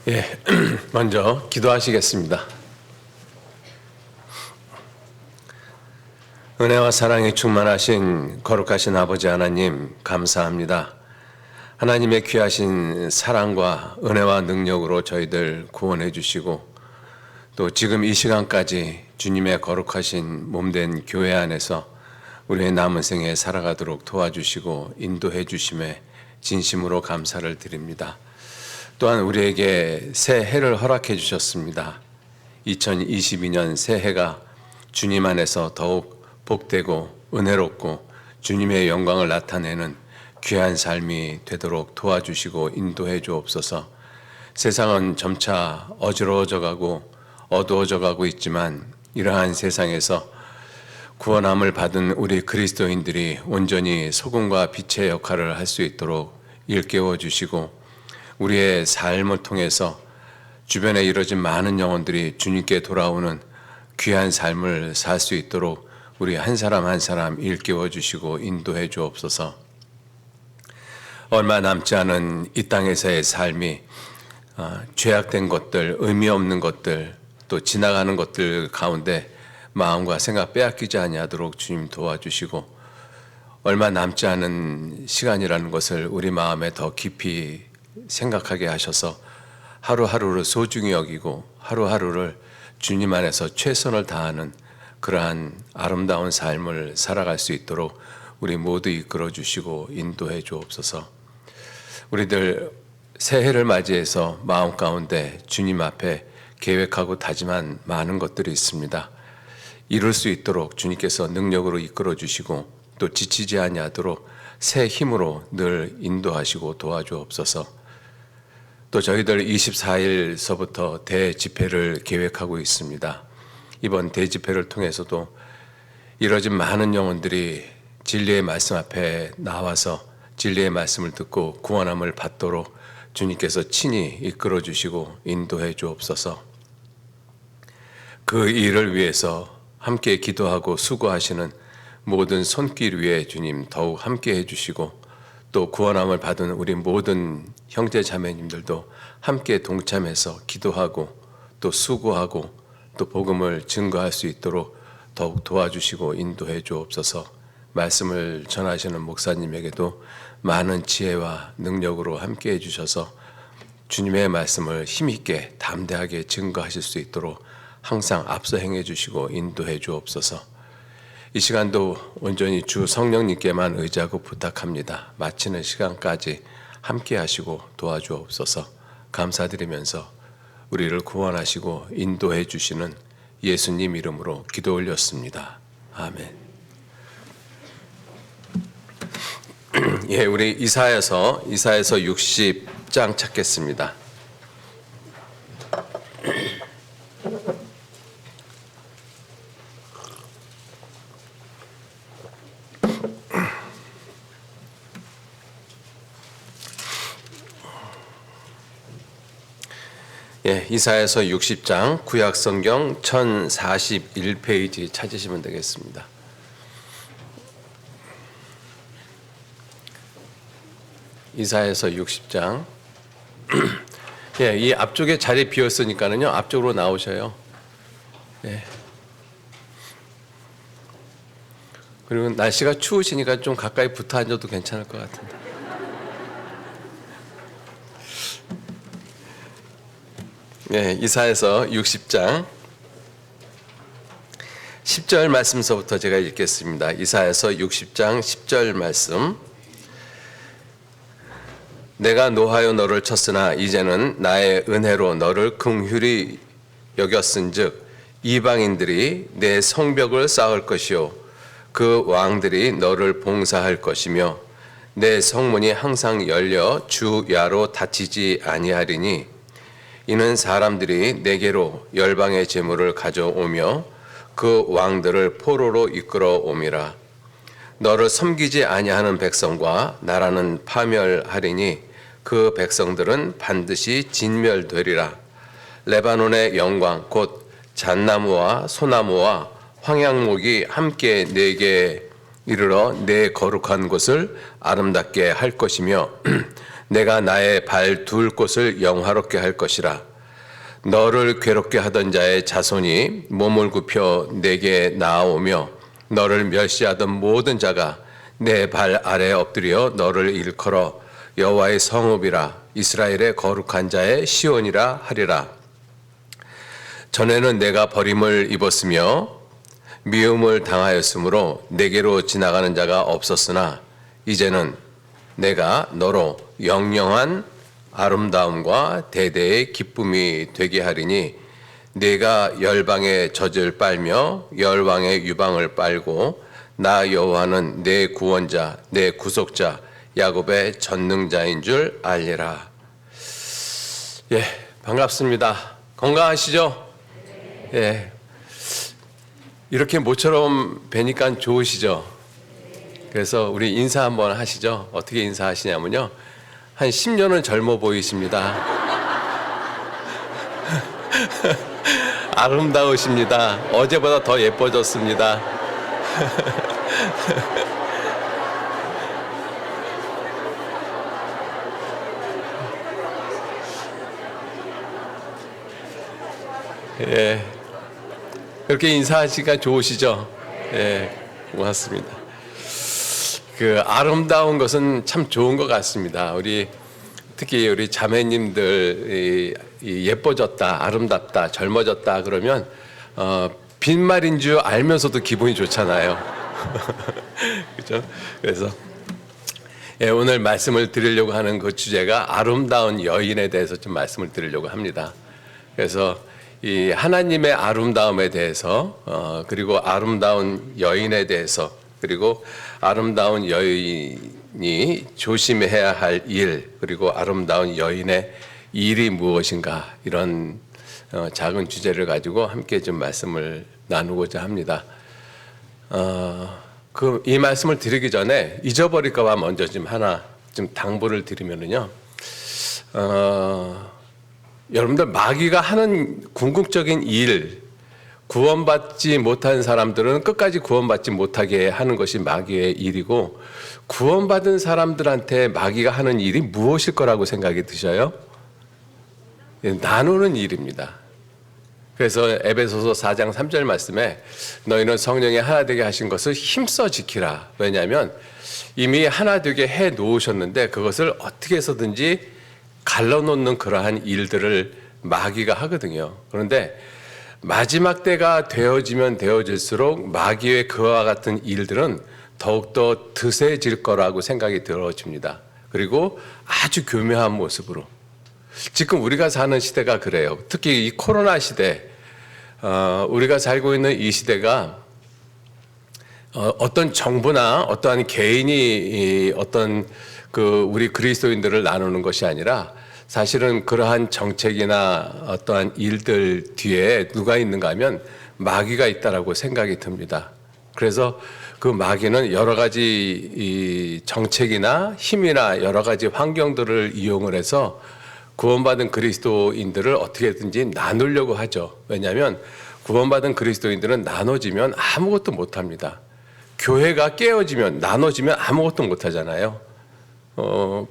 예, 먼저 기도하시겠습니다. 은혜와 사랑이 충만하신 거룩하신 아버지 하나님, 감사합니다. 하나님의 귀하신 사랑과 은혜와 능력으로 저희들 구원해 주시고 또 지금 이 시간까지 주님의 거룩하신 몸된 교회 안에서 우리의 남은 생에 살아가도록 도와주시고 인도해 주심에 진심으로 감사를 드립니다. 또한 우리에게 새 해를 허락해 주셨습니다. 2022년 새해가 주님 안에서 더욱 복되고 은혜롭고 주님의 영광을 나타내는 귀한 삶이 되도록 도와주시고 인도해 주옵소서. 세상은 점차 어지러워져가고 어두워져가고 있지만 이러한 세상에서 구원함을 받은 우리 그리스도인들이 온전히 소금과 빛의 역할을 할 수 있도록 일깨워 주시고 우리의 삶을 통해서 주변에 이뤄진 많은 영혼들이 주님께 돌아오는 귀한 삶을 살 수 있도록 우리 한 사람 한 사람 일깨워 주시고 인도해 주옵소서. 얼마 남지 않은 이 땅에서의 삶이 죄악된 것들, 의미 없는 것들, 또 지나가는 것들 가운데 마음과 생각 빼앗기지 아니하도록 주님 도와주시고 얼마 남지 않은 시간이라는 것을 우리 마음에 더 깊이 생각하게 하셔서 하루하루를 소중히 여기고 하루하루를 주님 안에서 최선을 다하는 그러한 아름다운 삶을 살아갈 수 있도록 우리 모두 이끌어 주시고 인도해 주옵소서. 우리들 새해를 맞이해서 마음 가운데 주님 앞에 계획하고 다짐한 많은 것들이 있습니다. 이룰 수 있도록 주님께서 능력으로 이끌어 주시고 또 지치지 아니하도록 새 힘으로 늘 인도하시고 도와주옵소서. 또 저희들 24일서부터 대집회를 계획하고 있습니다. 이번 대집회를 통해서도 이뤄진 많은 영혼들이 진리의 말씀 앞에 나와서 진리의 말씀을 듣고 구원함을 받도록 주님께서 친히 이끌어 주시고 인도해 주옵소서. 그 일을 위해서 함께 기도하고 수고하시는 모든 손길 위에 주님 더욱 함께 해주시고 또 구원함을 받은 우리 모든 형제 자매님들도 함께 동참해서 기도하고 또 수고하고 또 복음을 증거할 수 있도록 더욱 도와주시고 인도해 주옵소서. 말씀을 전하시는 목사님에게도 많은 지혜와 능력으로 함께 해주셔서 주님의 말씀을 힘있게 담대하게 증거하실 수 있도록 항상 앞서 행해 주시고 인도해 주옵소서. 이 시간도 온전히 주 성령님께만 의지하고 부탁합니다. 마치는 시간까지 함께 하시고 도와주옵소서. 감사드리면서 우리를 구원하시고 인도해 주시는 예수님 이름으로 기도 올렸습니다. 아멘. 예, 우리 이사야서 60장 찾겠습니다. 예, 이사야서 60장 구약성경 1041페이지 찾으시면 되겠습니다. 이사야서 60장. 예, 이 앞쪽에 자리 비었으니까는요 앞쪽으로 나오셔요. 예. 그리고 날씨가 추우시니까 좀 가까이 붙어 앉아도 괜찮을 것 같은데. 네, 이사야서 60장 10절 말씀서부터 제가 읽겠습니다. 이사야서 60장 10절 말씀. 내가 노하여 너를 쳤으나 이제는 나의 은혜로 너를 긍휼히 여겼은즉 이방인들이 내 성벽을 쌓을 것이요 그 왕들이 너를 봉사할 것이며 내 성문이 항상 열려 주야로 닫히지 아니하리니 이는 사람들이 내게로 열방의 재물을 가져오며 그 왕들을 포로로 이끌어 옴이라. 너를 섬기지 아니하는 백성과 나라는 파멸하리니 그 백성들은 반드시 진멸되리라. 레바논의 영광 곧 잣나무와 소나무와 황양목이 함께 내게 이르러 내 거룩한 곳을 아름답게 할 것이며 내가 나의 발 둘 곳을 영화롭게 할 것이라. 너를 괴롭게 하던 자의 자손이 몸을 굽혀 내게 나아오며 너를 멸시하던 모든 자가 내 발 아래에 엎드려 너를 일컬어 여호와의 성읍이라 이스라엘의 거룩한 자의 시온이라 하리라. 전에는 내가 버림을 입었으며 미움을 당하였으므로 내게로 지나가는 자가 없었으나 이제는 내가 너로 영영한 아름다움과 대대의 기쁨이 되게 하리니 네가 열방의 젖을 빨며 열왕의 유방을 빨고 나 여호와는 내 구원자 내 구속자 야곱의 전능자인 줄 알리라. 예, 반갑습니다. 건강하시죠? 예, 이렇게 모처럼 뵈니까 좋으시죠? 그래서 우리 인사 한번 하시죠. 어떻게 인사하시냐면요, 한 10년은 젊어 보이십니다. 아름다우십니다. 어제보다 더 예뻐졌습니다. 예, 그렇게 인사하시니까 좋으시죠? 예, 고맙습니다. 그 아름다운 것은 참 좋은 것 같습니다. 특히 우리 자매님들 예뻐졌다, 아름답다, 젊어졌다 그러면 빈말인 줄 알면서도 기분이 좋잖아요. 그렇죠? 그래서 예, 오늘 말씀을 드리려고 하는 그 주제가 아름다운 여인에 대해서 좀 말씀을 드리려고 합니다. 그래서 이 하나님의 아름다움에 대해서 그리고 아름다운 여인에 대해서 그리고 아름다운 여인이 조심해야 할 일 그리고 아름다운 여인의 일이 무엇인가 이런 작은 주제를 가지고 함께 좀 말씀을 나누고자 합니다. 이 말씀을 드리기 전에 잊어버릴까 봐 먼저 좀 하나 좀 당부를 드리면은요. 여러분들 마귀가 하는 궁극적인 일, 구원받지 못한 사람들은 끝까지 구원받지 못하게 하는 것이 마귀의 일이고, 구원받은 사람들한테 마귀가 하는 일이 무엇일 거라고 생각이 드셔요? 나누는 일입니다. 그래서 에베소서 4장 3절 말씀에 너희는 성령이 하나 되게 하신 것을 힘써 지키라. 왜냐하면 이미 하나 되게 해 놓으셨는데 그것을 어떻게 해서든지 갈라놓는 그러한 일들을 마귀가 하거든요. 그런데 마지막 때가 되어지면 되어질수록 마귀의 그와 같은 일들은 더욱더 드세질 거라고 생각이 들어집니다. 그리고 아주 교묘한 모습으로. 지금 우리가 사는 시대가 그래요. 특히 이 코로나 시대, 우리가 살고 있는 이 시대가 어떤 정부나 어떠한 개인이 어떤 우리 그리스도인들을 나누는 것이 아니라 사실은 그러한 정책이나 어떠한 일들 뒤에 누가 있는가 하면 마귀가 있다라고 생각이 듭니다. 그래서 그 마귀는 여러 가지 이 정책이나 힘이나 여러 가지 환경들을 이용을 해서 구원받은 그리스도인들을 어떻게든지 나누려고 하죠. 왜냐하면 구원받은 그리스도인들은 나눠지면 아무것도 못합니다. 교회가 깨어지면 나눠지면 아무것도 못하잖아요.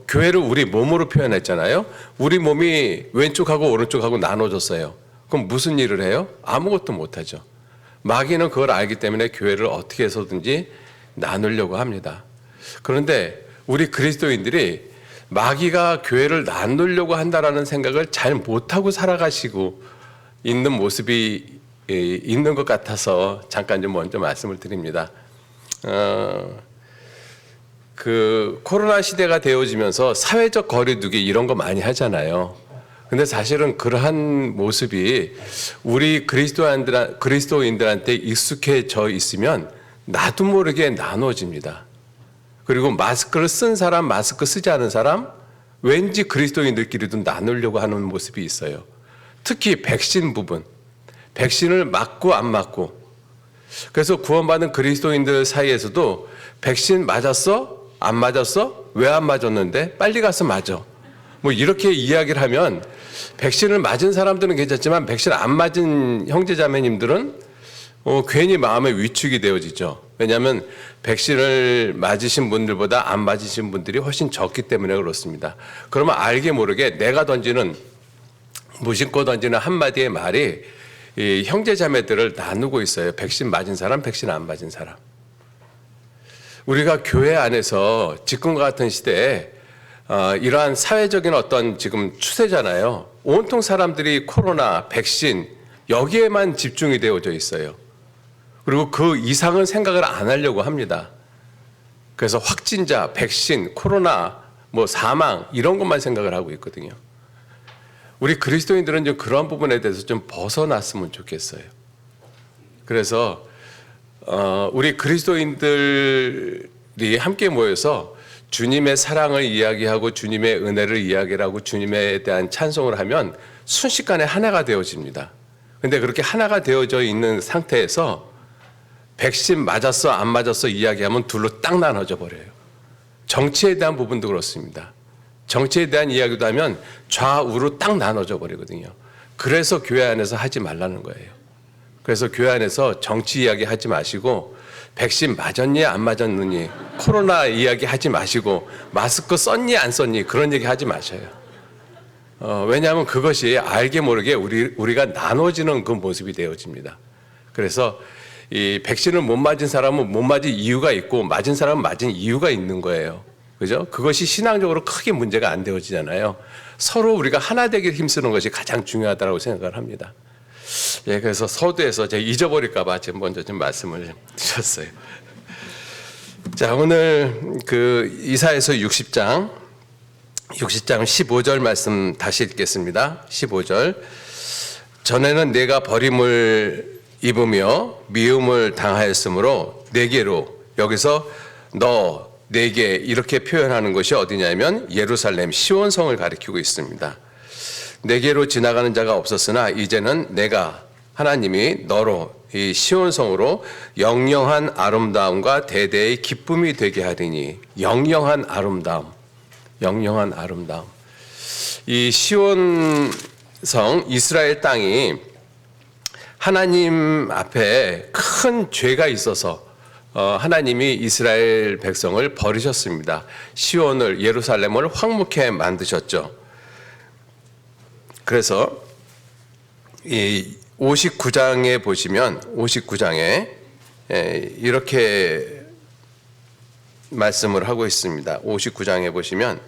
교회를 우리 몸으로 표현했잖아요. 우리 몸이 왼쪽하고 오른쪽하고 나눠졌어요. 그럼 무슨 일을 해요? 아무것도 못하죠. 마귀는 그걸 알기 때문에 교회를 어떻게 해서든지 나누려고 합니다. 그런데 우리 그리스도인들이 마귀가 교회를 나누려고 한다라는 생각을 잘 못하고 살아가시고 있는 모습이 있는 것 같아서 잠깐 좀 먼저 말씀을 드립니다. 코로나 시대가 되어지면서 사회적 거리두기 이런 거 많이 하잖아요. 근데 사실은 그러한 모습이 우리 그리스도인들한테 익숙해져 있으면 나도 모르게 나눠집니다. 그리고 마스크를 쓴 사람, 마스크 쓰지 않은 사람, 왠지 그리스도인들끼리도 나누려고 하는 모습이 있어요. 특히 백신 부분, 백신을 맞고 안 맞고. 그래서 구원받은 그리스도인들 사이에서도 백신 맞았어? 안 맞았어? 왜 안 맞았는데? 빨리 가서 맞아. 뭐 이렇게 이야기를 하면 백신을 맞은 사람들은 괜찮지만 백신 안 맞은 형제자매님들은 괜히 마음에 위축이 되어지죠. 왜냐하면 백신을 맞으신 분들보다 안 맞으신 분들이 훨씬 적기 때문에 그렇습니다. 그러면 알게 모르게 내가 던지는, 무심코 던지는 한마디의 말이 이 형제 자매들을 나누고 있어요. 백신 맞은 사람, 백신 안 맞은 사람. 우리가 교회 안에서 지금과 같은 시대에 이러한 사회적인 어떤 지금 추세잖아요. 온통 사람들이 코로나, 백신 여기에만 집중이 되어져 있어요. 그리고 그 이상은 생각을 안 하려고 합니다. 그래서 확진자, 백신, 코로나, 뭐 사망 이런 것만 생각을 하고 있거든요. 우리 그리스도인들은 좀 그런 부분에 대해서 좀 벗어났으면 좋겠어요. 그래서 우리 그리스도인들이 함께 모여서 주님의 사랑을 이야기하고 주님의 은혜를 이야기하고 주님에 대한 찬송을 하면 순식간에 하나가 되어집니다. 근데 그렇게 하나가 되어져 있는 상태에서 백신 맞았어 안 맞았어 이야기하면 둘로 딱 나눠져 버려요. 정치에 대한 부분도 그렇습니다. 정치에 대한 이야기도 하면 좌우로 딱 나눠져 버리거든요. 그래서 교회 안에서 하지 말라는 거예요. 그래서 교회 안에서 정치 이야기 하지 마시고 백신 맞았니 안 맞았느니 코로나 이야기 하지 마시고 마스크 썼니 안 썼니 그런 얘기 하지 마셔요. 왜냐하면 그것이 알게 모르게 우리가 나눠지는 그 모습이 되어집니다. 그래서 이 백신을 못 맞은 사람은 못 맞은 이유가 있고 맞은 사람은 맞은 이유가 있는 거예요. 그죠? 그것이 신앙적으로 크게 문제가 안 되어지잖아요. 서로 우리가 하나 되길 힘쓰는 것이 가장 중요하다고 생각을 합니다. 예, 그래서 서두에서 제가 잊어버릴까봐 지금 먼저 좀 말씀을 드렸어요. 자, 오늘 그 이사야서 60장 15절 말씀 다시 읽겠습니다. 15절. 전에는 내가 버림을 입으며 미움을 당하였으므로 내게로, 여기서 너, 내게 이렇게 표현하는 것이 어디냐면 예루살렘 시온성을 가리키고 있습니다. 내게로 지나가는 자가 없었으나 이제는 내가, 하나님이 너로 이 시온성으로 영영한 아름다움과 대대의 기쁨이 되게 하리니. 영영한 아름다움, 영영한 아름다움. 이 시온성, 이스라엘 땅이 하나님 앞에 큰 죄가 있어서 하나님이 이스라엘 백성을 버리셨습니다. 시온을, 예루살렘을 황무케 만드셨죠. 그래서 이 59장에 보시면 59장에 이렇게 말씀을 하고 있습니다. 59장에 보시면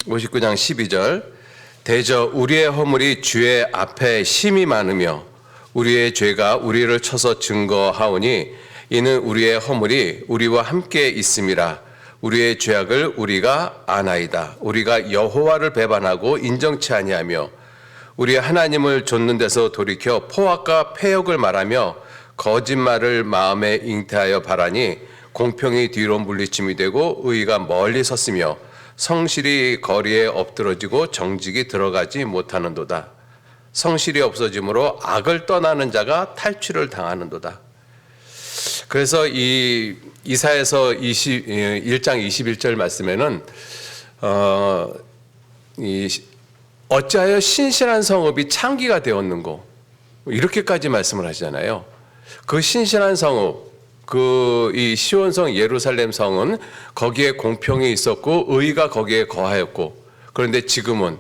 59장 12절. 대저 우리의 허물이 주의 앞에 심히 많으며 우리의 죄가 우리를 쳐서 증거하오니 이는 우리의 허물이 우리와 함께 있음이라. 우리의 죄악을 우리가 아나이다. 우리가 여호와를 배반하고 인정치 아니하며 우리 하나님을 좇는 데서 돌이켜 포악과 패역을 말하며 거짓말을 마음에 잉태하여 바라니 공평이 뒤로 물리침이 되고 의가 멀리 섰으며 성실이 거리에 엎드러지고 정직이 들어가지 못하는도다. 성실이 없어짐으로 악을 떠나는 자가 탈취를 당하는도다. 그래서 이 이사야서 1장 21절 말씀에는 어찌하여 신실한 성읍이 창기가 되었는고 이렇게까지 말씀을 하시잖아요. 그 신실한 성읍, 이 시온성 예루살렘 성은 거기에 공평이 있었고 의가 거기에 거하였고, 그런데 지금은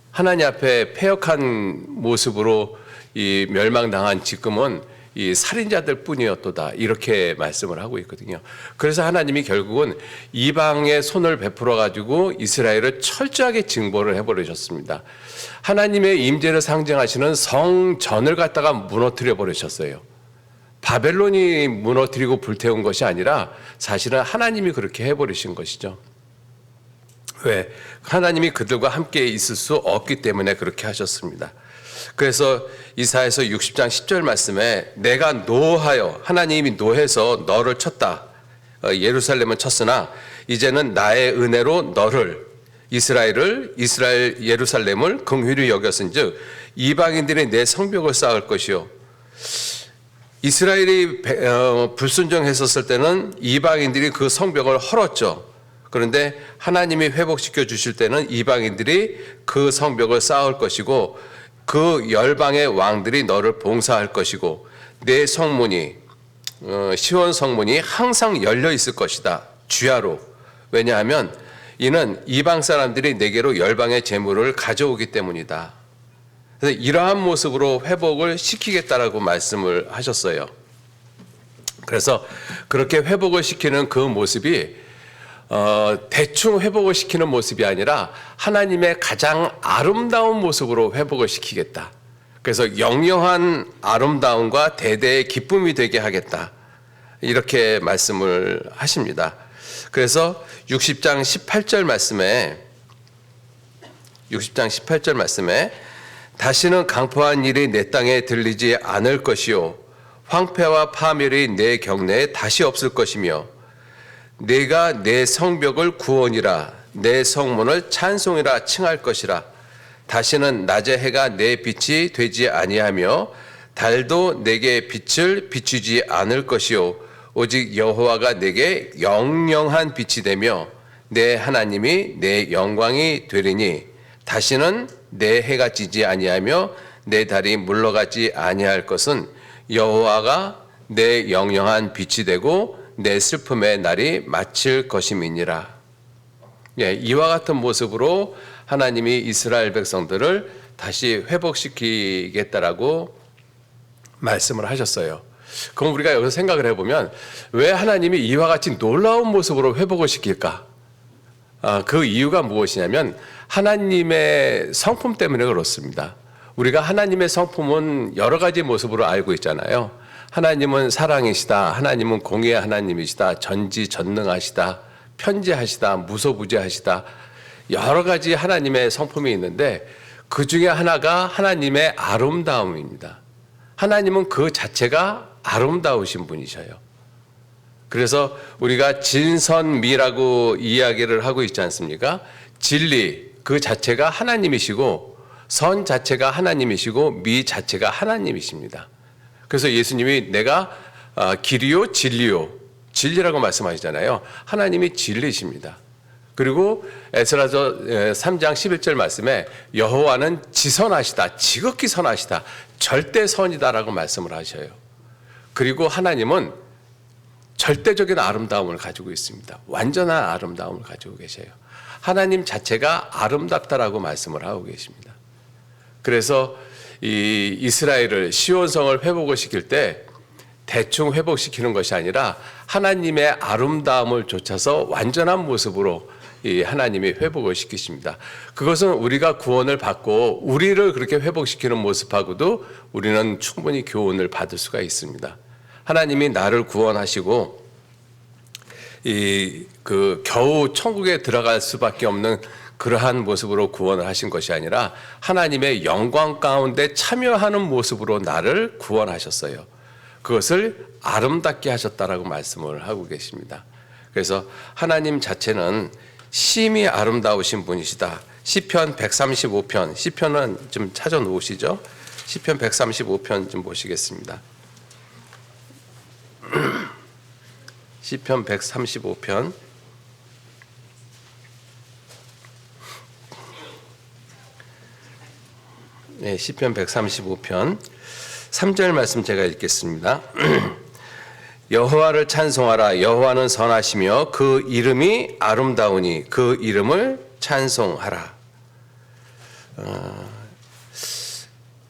하나님 앞에 패역한 모습으로 이 멸망당한 지금은 이 살인자들 뿐이었도다, 이렇게 말씀을 하고 있거든요. 그래서 하나님이 결국은 이방에 손을 베풀어 가지고 이스라엘을 철저하게 징벌을 해버리셨습니다. 하나님의 임재를 상징하시는 성전을 갖다가 무너뜨려 버리셨어요. 바벨론이 무너뜨리고 불태운 것이 아니라 사실은 하나님이 그렇게 해버리신 것이죠. 왜? 하나님이 그들과 함께 있을 수 없기 때문에 그렇게 하셨습니다. 그래서 이사야서 60장 10절 말씀에 내가 노하여, 하나님이 노해서 너를 쳤다, 예루살렘을 쳤으나 이제는 나의 은혜로 너를, 이스라엘 예루살렘을 긍휼히 여겼은즉 이방인들이 내 성벽을 쌓을 것이요. 이스라엘이 불순종했었을 때는 이방인들이 그 성벽을 헐었죠. 그런데 하나님이 회복시켜 주실 때는 이방인들이 그 성벽을 쌓을 것이고 그 열방의 왕들이 너를 봉사할 것이고 내 성문이 시온 성문이 항상 열려 있을 것이다. 주야로. 왜냐하면 이는 이방 사람들이 내게로 열방의 재물을 가져오기 때문이다. 그래서 이러한 모습으로 회복을 시키겠다라고 말씀을 하셨어요. 그래서 그렇게 회복을 시키는 그 모습이 대충 회복을 시키는 모습이 아니라 하나님의 가장 아름다운 모습으로 회복을 시키겠다. 그래서 영영한 아름다움과 대대의 기쁨이 되게 하겠다. 이렇게 말씀을 하십니다. 그래서 60장 18절 말씀에 다시는 강포한 일이 내 땅에 들리지 않을 것이요 황폐와 파멸이 내 경내에 다시 없을 것이며 내가 내 성벽을 구원이라 내 성문을 찬송이라 칭할 것이라. 다시는 낮의 해가 내 빛이 되지 아니하며 달도 내게 빛을 비추지 않을 것이요 오직 여호와가 내게 영영한 빛이 되며 내 하나님이 내 영광이 되리니 다시는 내 해가 지지 아니하며 내 달이 물러가지 아니할 것은 여호와가 내 영영한 빛이 되고 내 슬픔의 날이 마칠 것임이니라. 이와 같은 모습으로 하나님이 이스라엘 백성들을 다시 회복시키겠다라고 말씀을 하셨어요. 그럼 우리가 여기서 생각을 해보면 왜 하나님이 이와 같이 놀라운 모습으로 회복을 시킬까? 그 이유가 무엇이냐면 하나님의 성품 때문에 그렇습니다. 우리가 하나님의 성품은 여러 가지 모습으로 알고 있잖아요. 하나님은 사랑이시다. 하나님은 공의의 하나님이시다. 전지전능하시다. 편지하시다. 무소부재하시다. 여러 가지 하나님의 성품이 있는데 그 중에 하나가 하나님의 아름다움입니다. 하나님은 그 자체가 아름다우신 분이셔요. 그래서 우리가 진선미라고 이야기를 하고 있지 않습니까? 진리 그 자체가 하나님이시고 선 자체가 하나님이시고 미 자체가 하나님이십니다. 그래서 예수님이 내가 길이요 진리요 진리라고 말씀하시잖아요. 하나님이 진리십니다. 그리고 에스라서 3장 11절 말씀에 여호와는 지선하시다. 지극히 선하시다. 절대 선이다라고 말씀을 하셔요. 그리고 하나님은 절대적인 아름다움을 가지고 있습니다. 완전한 아름다움을 가지고 계셔요. 하나님 자체가 아름답다라고 말씀을 하고 계십니다. 그래서 이 이스라엘을 시온성을 회복을 시킬 때 대충 회복시키는 것이 아니라 하나님의 아름다움을 좇아서 완전한 모습으로 이 하나님이 회복을 시키십니다. 그것은 우리가 구원을 받고 우리를 그렇게 회복시키는 모습하고도 우리는 충분히 교훈을 받을 수가 있습니다. 하나님이 나를 구원하시고 겨우 천국에 들어갈 수밖에 없는 그러한 모습으로 구원을 하신 것이 아니라 하나님의 영광 가운데 참여하는 모습으로 나를 구원하셨어요. 그것을 아름답게 하셨다라고 말씀을 하고 계십니다. 그래서 하나님 자체는 심히 아름다우신 분이시다. 시편 135편, 시편은 좀 찾아 놓으시죠. 시편 135편 좀 보시겠습니다. 시편 135편 네, 시편 135편 3절 말씀 제가 읽겠습니다. 여호와를 찬송하라. 여호와는 선하시며 그 이름이 아름다우니 그 이름을 찬송하라.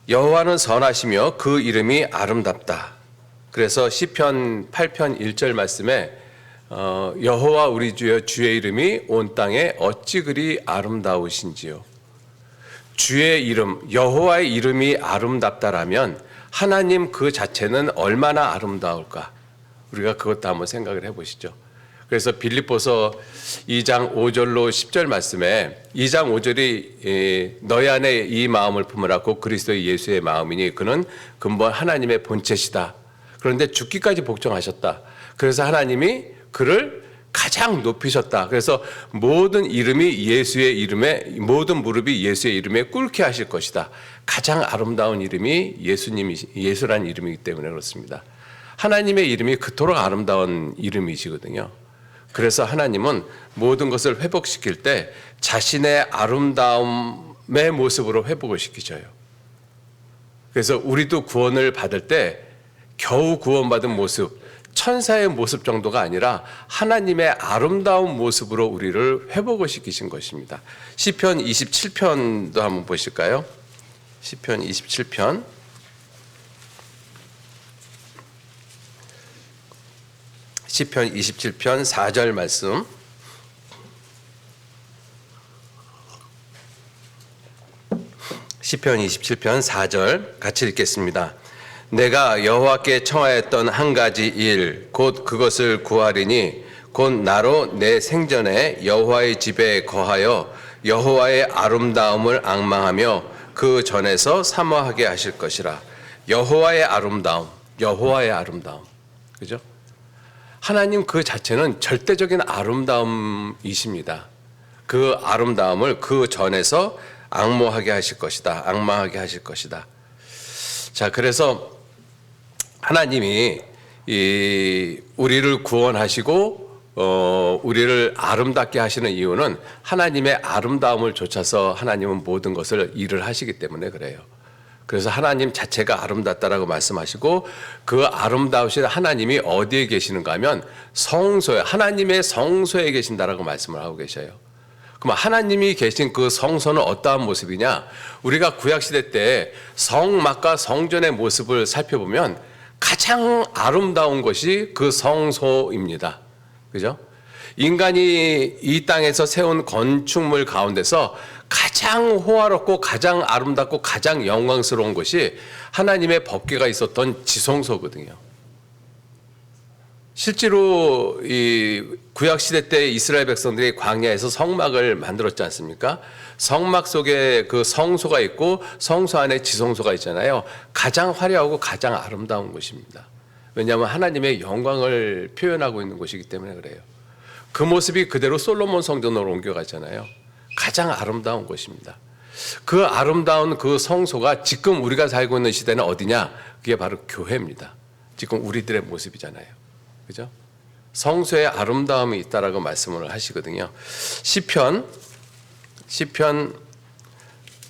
여호와는 선하시며 그 이름이 아름답다. 그래서 시편 8편 1절 말씀에 여호와 우리 주의 이름이 온 땅에 어찌 그리 아름다우신지요. 주의 이름, 여호와의 이름이 아름답다라면 하나님 그 자체는 얼마나 아름다울까? 우리가 그것도 한번 생각을 해보시죠. 그래서 빌립보서 2장 5절로 10절 말씀에 2장 5절이 너희 안에 이 마음을 품으라 곧 그리스도 예수의 마음이니 그는 근본 하나님의 본체시다. 그런데 죽기까지 복종하셨다. 그래서 하나님이 그를 가장 높이셨다. 그래서 모든 이름이 예수의 이름에 모든 무릎이 예수의 이름에 꿇게 하실 것이다. 가장 아름다운 이름이 예수란 이름이기 때문에 그렇습니다. 하나님의 이름이 그토록 아름다운 이름이시거든요. 그래서 하나님은 모든 것을 회복시킬 때 자신의 아름다움의 모습으로 회복을 시키셔요. 그래서 우리도 구원을 받을 때 겨우 구원받은 모습, 천사의 모습 정도가 아니라 하나님의 아름다운 모습으로 우리를 회복을 시키신 것입니다. 시편 27편도 한번 보실까요? 시편 27편. 시편 27편 4절 말씀. 시편 27편 4절 같이 읽겠습니다. 내가 여호와께 청하였던 한 가지 일 곧 그것을 구하리니 곧 나로 내 생전에 여호와의 집에 거하여 여호와의 아름다움을 앙망하며 그 전에서 사모하게 하실 것이라. 여호와의 아름다움, 여호와의 아름다움. 그죠? 하나님 그 자체는 절대적인 아름다움이십니다. 그 아름다움을 그 전에서 앙모하게 하실 것이다. 앙망하게 하실 것이다. 자, 그래서 하나님이 우리를 구원하시고 우리를 아름답게 하시는 이유는 하나님의 아름다움을 좇아서 하나님은 모든 것을 일을 하시기 때문에 그래요. 그래서 하나님 자체가 아름답다라고 말씀하시고 그 아름다우신 하나님이 어디에 계시는가 하면 성소에, 하나님의 성소에 계신다라고 말씀을 하고 계셔요. 그럼 하나님이 계신 그 성소는 어떠한 모습이냐? 우리가 구약시대 때 성막과 성전의 모습을 살펴보면 가장 아름다운 것이 그 성소입니다. 그죠? 인간이 이 땅에서 세운 건축물 가운데서 가장 호화롭고 가장 아름답고 가장 영광스러운 것이 하나님의 법궤가 있었던 지성소거든요. 실제로 이 구약 시대 때 이스라엘 백성들이 광야에서 성막을 만들었지 않습니까? 성막 속에 그 성소가 있고 성소 안에 지성소가 있잖아요. 가장 화려하고 가장 아름다운 곳입니다. 왜냐하면 하나님의 영광을 표현하고 있는 곳이기 때문에 그래요. 그 모습이 그대로 솔로몬 성전으로 옮겨갔잖아요. 가장 아름다운 곳입니다. 그 아름다운 그 성소가 지금 우리가 살고 있는 시대는 어디냐? 그게 바로 교회입니다. 지금 우리들의 모습이잖아요. 그죠? 성소에 아름다움이 있다라고 말씀을 하시거든요. 시편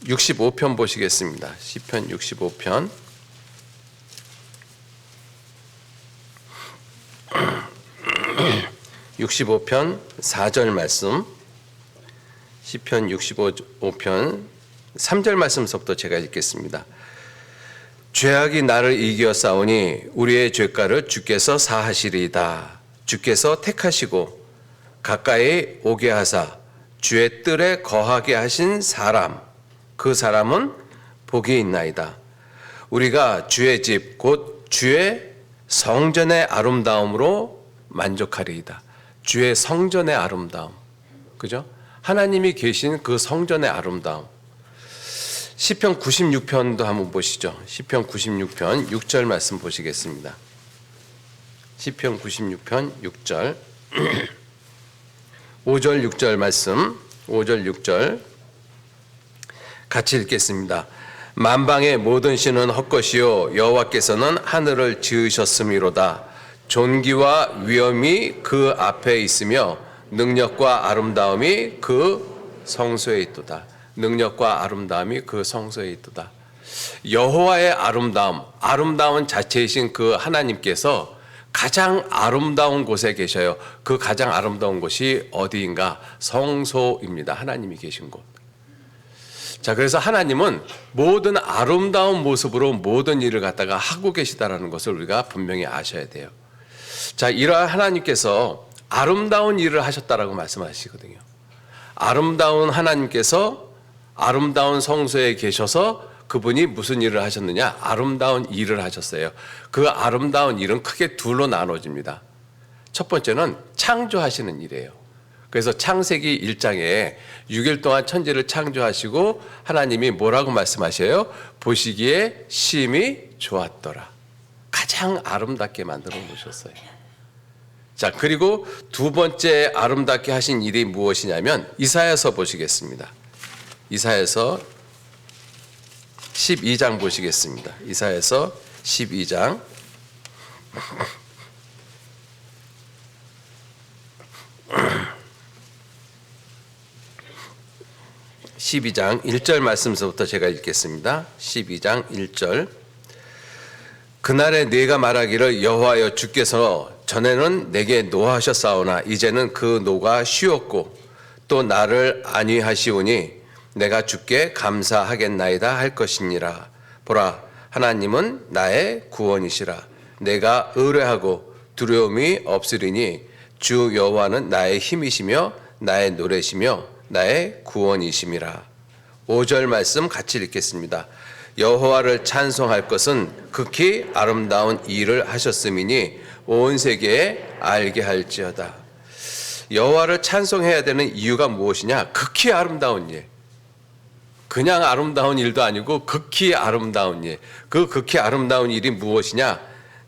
65편 보시겠습니다. 시편 65편. (65편) 4절 말씀. 시편 65편 3절 말씀서부터 제가 읽겠습니다. 죄악이 나를 이겨 싸우니 우리의 죄가를 주께서 사하시리이다. 주께서 택하시고 가까이 오게 하사 주의 뜰에 거하게 하신 사람, 그 사람은 복이 있나이다. 우리가 주의 집 곧 주의 성전의 아름다움으로 만족하리이다. 주의 성전의 아름다움. 그죠? 하나님이 계신 그 성전의 아름다움. 시편 96편도 한번 보시죠. 시편 96편 6절 말씀 보시겠습니다. 시편 96편 6절 5절 6절 말씀 5절 6절 같이 읽겠습니다. 만방의 모든 신은 헛것이요 여호와께서는 하늘을 지으셨음이로다. 존귀와 위엄이 그 앞에 있으며 능력과 아름다움이 그 성소에 있도다. 능력과 아름다움이 그 성소에 있도다. 여호와의 아름다움, 아름다운 자체이신 그 하나님께서 가장 아름다운 곳에 계셔요. 그 가장 아름다운 곳이 어디인가? 성소입니다. 하나님이 계신 곳. 자, 그래서 하나님은 모든 아름다운 모습으로 모든 일을 갖다가 하고 계시다라는 것을 우리가 분명히 아셔야 돼요. 자, 이러한 하나님께서 아름다운 일을 하셨다라고 말씀하시거든요. 아름다운 하나님께서 아름다운 성소에 계셔서 그분이 무슨 일을 하셨느냐? 아름다운 일을 하셨어요. 그 아름다운 일은 크게 둘로 나눠집니다. 첫 번째는 창조하시는 일이에요. 그래서 창세기 1장에 6일 동안 천지를 창조하시고 하나님이 뭐라고 말씀하셔요? 보시기에 심히 좋았더라. 가장 아름답게 만들어 놓으셨어요. 자, 그리고 두 번째 아름답게 하신 일이 무엇이냐면 이사야서 보시겠습니다. 이사야서 12장 보시겠습니다. 이사야서 12장 12장 1절 말씀서부터 제가 읽겠습니다. 12장 1절. 그날에 네가 말하기를 여호와여 주께서 전에는 내게 노하셨사오나 이제는 그 노가 쉬었고 또 나를 안위하시오니 내가 주께 감사하겠나이다 할 것이니라. 보라, 하나님은 나의 구원이시라. 내가 의뢰하고 두려움이 없으리니 주 여호와는 나의 힘이시며 나의 노래시며 나의 구원이심이라. 5절 말씀 같이 읽겠습니다. 여호와를 찬송할 것은 극히 아름다운 일을 하셨음이니 온 세계에 알게 할지어다. 여호와를 찬송해야 되는 이유가 무엇이냐? 극히 아름다운 일. 그냥 아름다운 일도 아니고 극히 아름다운 일. 그 극히 아름다운 일이 무엇이냐?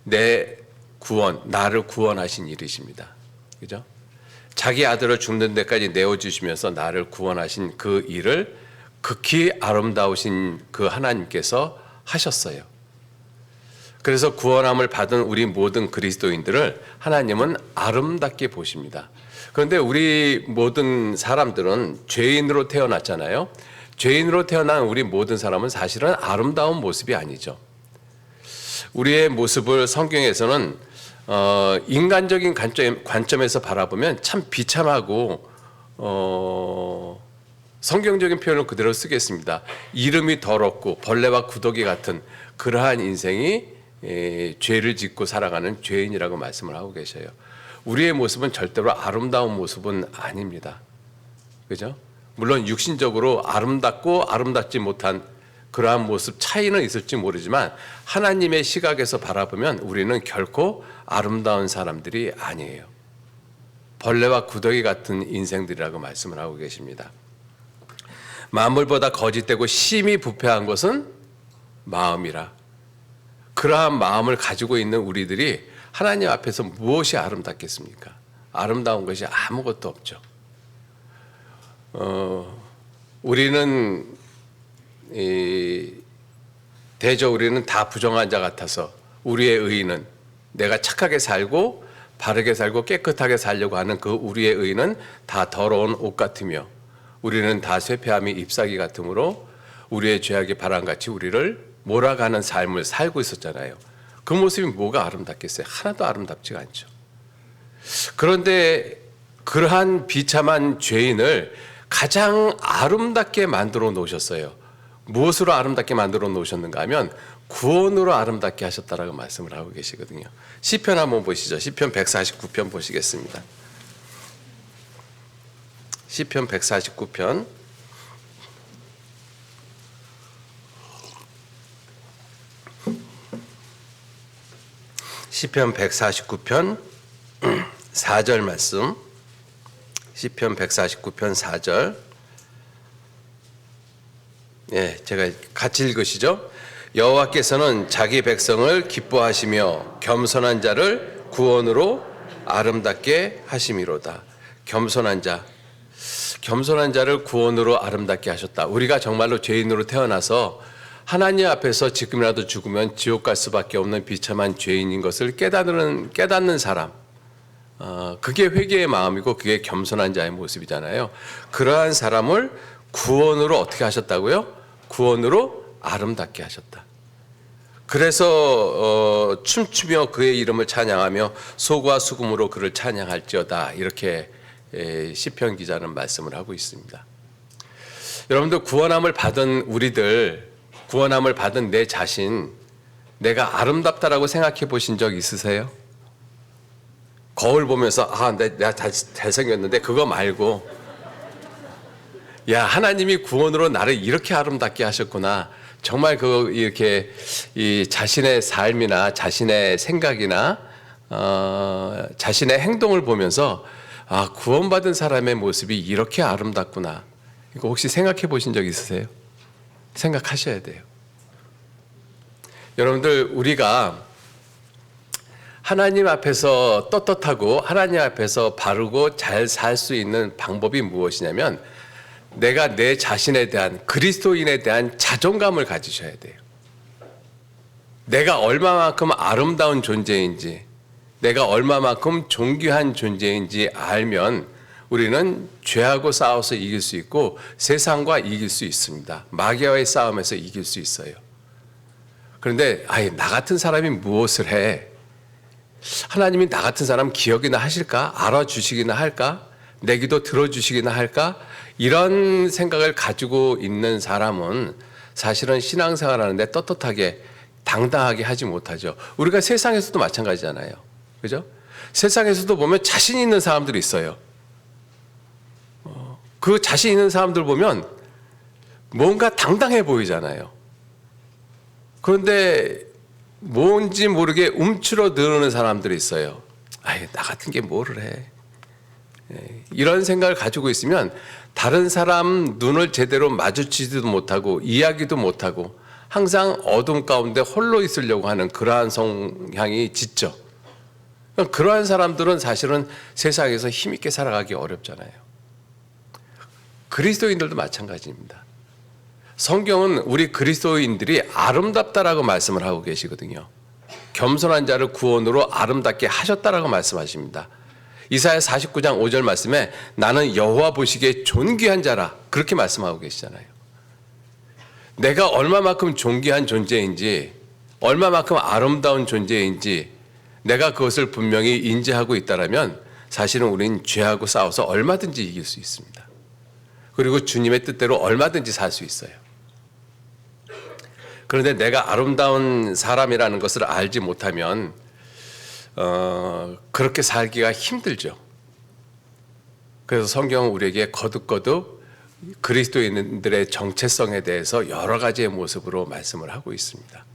내 구원, 나를 구원하신 일이십니다. 그죠? 자기 아들을 죽는 데까지 내어주시면서 나를 구원하신 그 일을 극히 아름다우신 그 하나님께서 하셨어요. 그래서 구원함을 받은 우리 모든 그리스도인들을 하나님은 아름답게 보십니다. 그런데 우리 모든 사람들은 죄인으로 태어났잖아요. 죄인으로 태어난 우리 모든 사람은 사실은 아름다운 모습이 아니죠. 우리의 모습을 성경에서는 인간적인 관점에서 바라보면 참 비참하고 성경적인 표현을 그대로 쓰겠습니다. 이름이 더럽고 벌레와 구더기 같은 그러한 인생이 죄를 짓고 살아가는 죄인이라고 말씀을 하고 계셔요. 우리의 모습은 절대로 아름다운 모습은 아닙니다. 그죠? 물론 육신적으로 아름답고 아름답지 못한 그러한 모습 차이는 있을지 모르지만 하나님의 시각에서 바라보면 우리는 결코 아름다운 사람들이 아니에요. 벌레와 구더기 같은 인생들이라고 말씀을 하고 계십니다. 만물보다 거짓되고 심히 부패한 것은 마음이라. 그러한 마음을 가지고 있는 우리들이 하나님 앞에서 무엇이 아름답겠습니까? 아름다운 것이 아무것도 없죠. 우리는 대저 우리는 다 부정한 자 같아서 우리의 의의는 내가 착하게 살고 바르게 살고 깨끗하게 살려고 하는 그 우리의 의의는 다 더러운 옷 같으며 우리는 다 쇠폐함이 잎사귀 같으므로 우리의 죄악이 바람같이 우리를 몰아가는 삶을 살고 있었잖아요. 그 모습이 뭐가 아름답겠어요? 하나도 아름답지가 않죠. 그런데 그러한 비참한 죄인을 가장 아름답게 만들어 놓으셨어요. 무엇으로 아름답게 만들어 놓으셨는가 하면 구원으로 아름답게 하셨다라고 말씀을 하고 계시거든요. 시편 한번 보시죠. 시편 149편 보시겠습니다. 시편 149편 시편 149편 4절 말씀. 시편 149편 4절. 예, 제가 같이 읽으시죠. 여호와께서는 자기 백성을 기뻐하시며 겸손한 자를 구원으로 아름답게 하심이로다. 겸손한 자. 겸손한 자를 구원으로 아름답게 하셨다. 우리가 정말로 죄인으로 태어나서 하나님 앞에서 지금이라도 죽으면 지옥 갈 수밖에 없는 비참한 죄인인 것을 깨닫는 사람. 그게 회개의 마음이고 그게 겸손한 자의 모습이잖아요. 그러한 사람을 구원으로 어떻게 하셨다고요? 구원으로 아름답게 하셨다. 그래서 춤추며 그의 이름을 찬양하며 소과 수금으로 그를 찬양할지어다. 이렇게 시편 기자는 말씀을 하고 있습니다. 여러분들 구원함을 받은 우리들, 구원함을 받은 내 자신, 내가 아름답다라고 생각해 보신 적 있으세요? 거울 보면서 내가 잘생겼는데 그거 말고 야, 하나님이 구원으로 나를 이렇게 아름답게 하셨구나. 정말 이렇게 이 자신의 삶이나 자신의 생각이나 자신의 행동을 보면서 구원받은 사람의 모습이 이렇게 아름답구나. 이거 혹시 생각해 보신 적 있으세요? 생각하셔야 돼요. 여러분들, 우리가 하나님 앞에서 떳떳하고 하나님 앞에서 바르고 잘 살 수 있는 방법이 무엇이냐면 내가 내 자신에 대한, 그리스도인에 대한 자존감을 가지셔야 돼요. 내가 얼마만큼 아름다운 존재인지, 내가 얼마만큼 존귀한 존재인지 알면 우리는 죄하고 싸워서 이길 수 있고 세상과 이길 수 있습니다. 마귀와의 싸움에서 이길 수 있어요. 그런데 나 같은 사람이 무엇을 해? 하나님이 나 같은 사람 기억이나 하실까? 알아주시기나 할까? 내 기도 들어주시기나 할까? 이런 생각을 가지고 있는 사람은 사실은 신앙생활 하는데 떳떳하게 당당하게 하지 못하죠. 우리가 세상에서도 마찬가지잖아요. 그죠? 세상에서도 보면 자신 있는 사람들이 있어요. 그 자신 있는 사람들 보면 뭔가 당당해 보이잖아요. 그런데 뭔지 모르게 움츠러드는 사람들이 있어요. 나 같은 게 뭐를 해. 이런 생각을 가지고 있으면 다른 사람 눈을 제대로 마주치지도 못하고 이야기도 못하고 항상 어둠 가운데 홀로 있으려고 하는 그러한 성향이 짙죠. 그러한 사람들은 사실은 세상에서 힘있게 살아가기 어렵잖아요. 그리스도인들도 마찬가지입니다. 성경은 우리 그리스도인들이 아름답다라고 말씀을 하고 계시거든요. 겸손한 자를 구원으로 아름답게 하셨다라고 말씀하십니다. 이사야 49장 5절 말씀에 나는 여호와 보시기에 존귀한 자라 그렇게 말씀하고 계시잖아요. 내가 얼마만큼 존귀한 존재인지 얼마만큼 아름다운 존재인지 내가 그것을 분명히 인지하고 있다라면 사실은 우리는 죄하고 싸워서 얼마든지 이길 수 있습니다. 그리고 주님의 뜻대로 얼마든지 살 수 있어요. 그런데 내가 아름다운 사람이라는 것을 알지 못하면 그렇게 살기가 힘들죠. 그래서 성경은 우리에게 거듭거듭 그리스도인들의 정체성에 대해서 여러 가지의 모습으로 말씀을 하고 있습니다.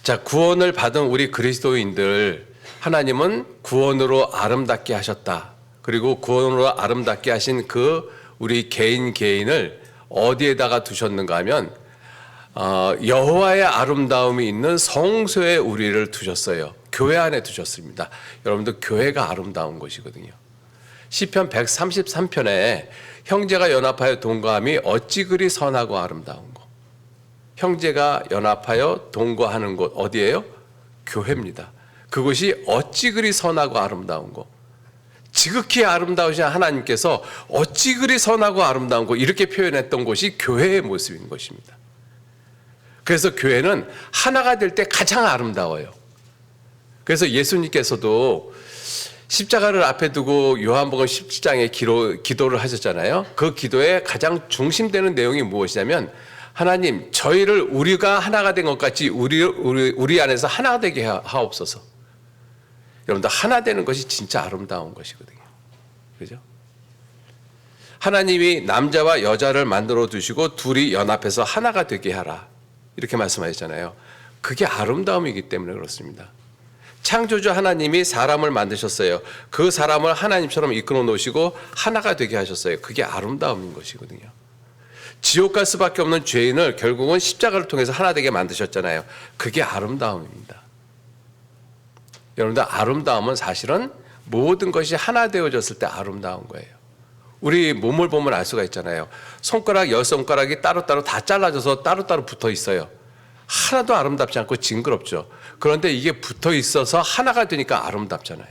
자, 구원을 받은 우리 그리스도인들, 하나님은 구원으로 아름답게 하셨다. 그리고 구원으로 아름답게 하신 그 우리 개인을 어디에다가 두셨는가 하면 여호와의 아름다움이 있는 성소에 우리를 두셨어요. 교회 안에 두셨습니다. 여러분들 교회가 아름다운 것이거든요. 시편 133편에 형제가 연합하여 동거함이 어찌 그리 선하고 아름다운 것. 형제가 연합하여 동거하는 곳 어디예요? 교회입니다. 그것이 어찌 그리 선하고 아름다운 것. 지극히 아름다우신 하나님께서 어찌 그리 선하고 아름다운 것 이렇게 표현했던 것이 교회의 모습인 것입니다. 그래서 교회는 하나가 될 때 가장 아름다워요. 그래서 예수님께서도 십자가를 앞에 두고 요한복음 17장에 기도를 하셨잖아요. 그 기도의 가장 중심되는 내용이 무엇이냐면 하나님 저희를 우리가 하나가 된 것 같이 우리 안에서 하나가 되게 하옵소서. 여러분들 하나 되는 것이 진짜 아름다운 것이거든요. 그죠? 하나님이 남자와 여자를 만들어 두시고 둘이 연합해서 하나가 되게 하라. 이렇게 말씀하셨잖아요. 그게 아름다움이기 때문에 그렇습니다. 창조주 하나님이 사람을 만드셨어요. 그 사람을 하나님처럼 이끌어 놓으시고 하나가 되게 하셨어요. 그게 아름다움인 것이거든요. 지옥 갈 수밖에 없는 죄인을 결국은 십자가를 통해서 하나 되게 만드셨잖아요. 그게 아름다움입니다. 여러분들 아름다움은 사실은 모든 것이 하나 되어졌을 때 아름다운 거예요. 우리 몸을 보면 알 수가 있잖아요. 손가락 10손가락이 따로따로 다 잘라져서 따로따로 붙어 있어요. 하나도 아름답지 않고 징그럽죠. 그런데 이게 붙어 있어서 하나가 되니까 아름답잖아요.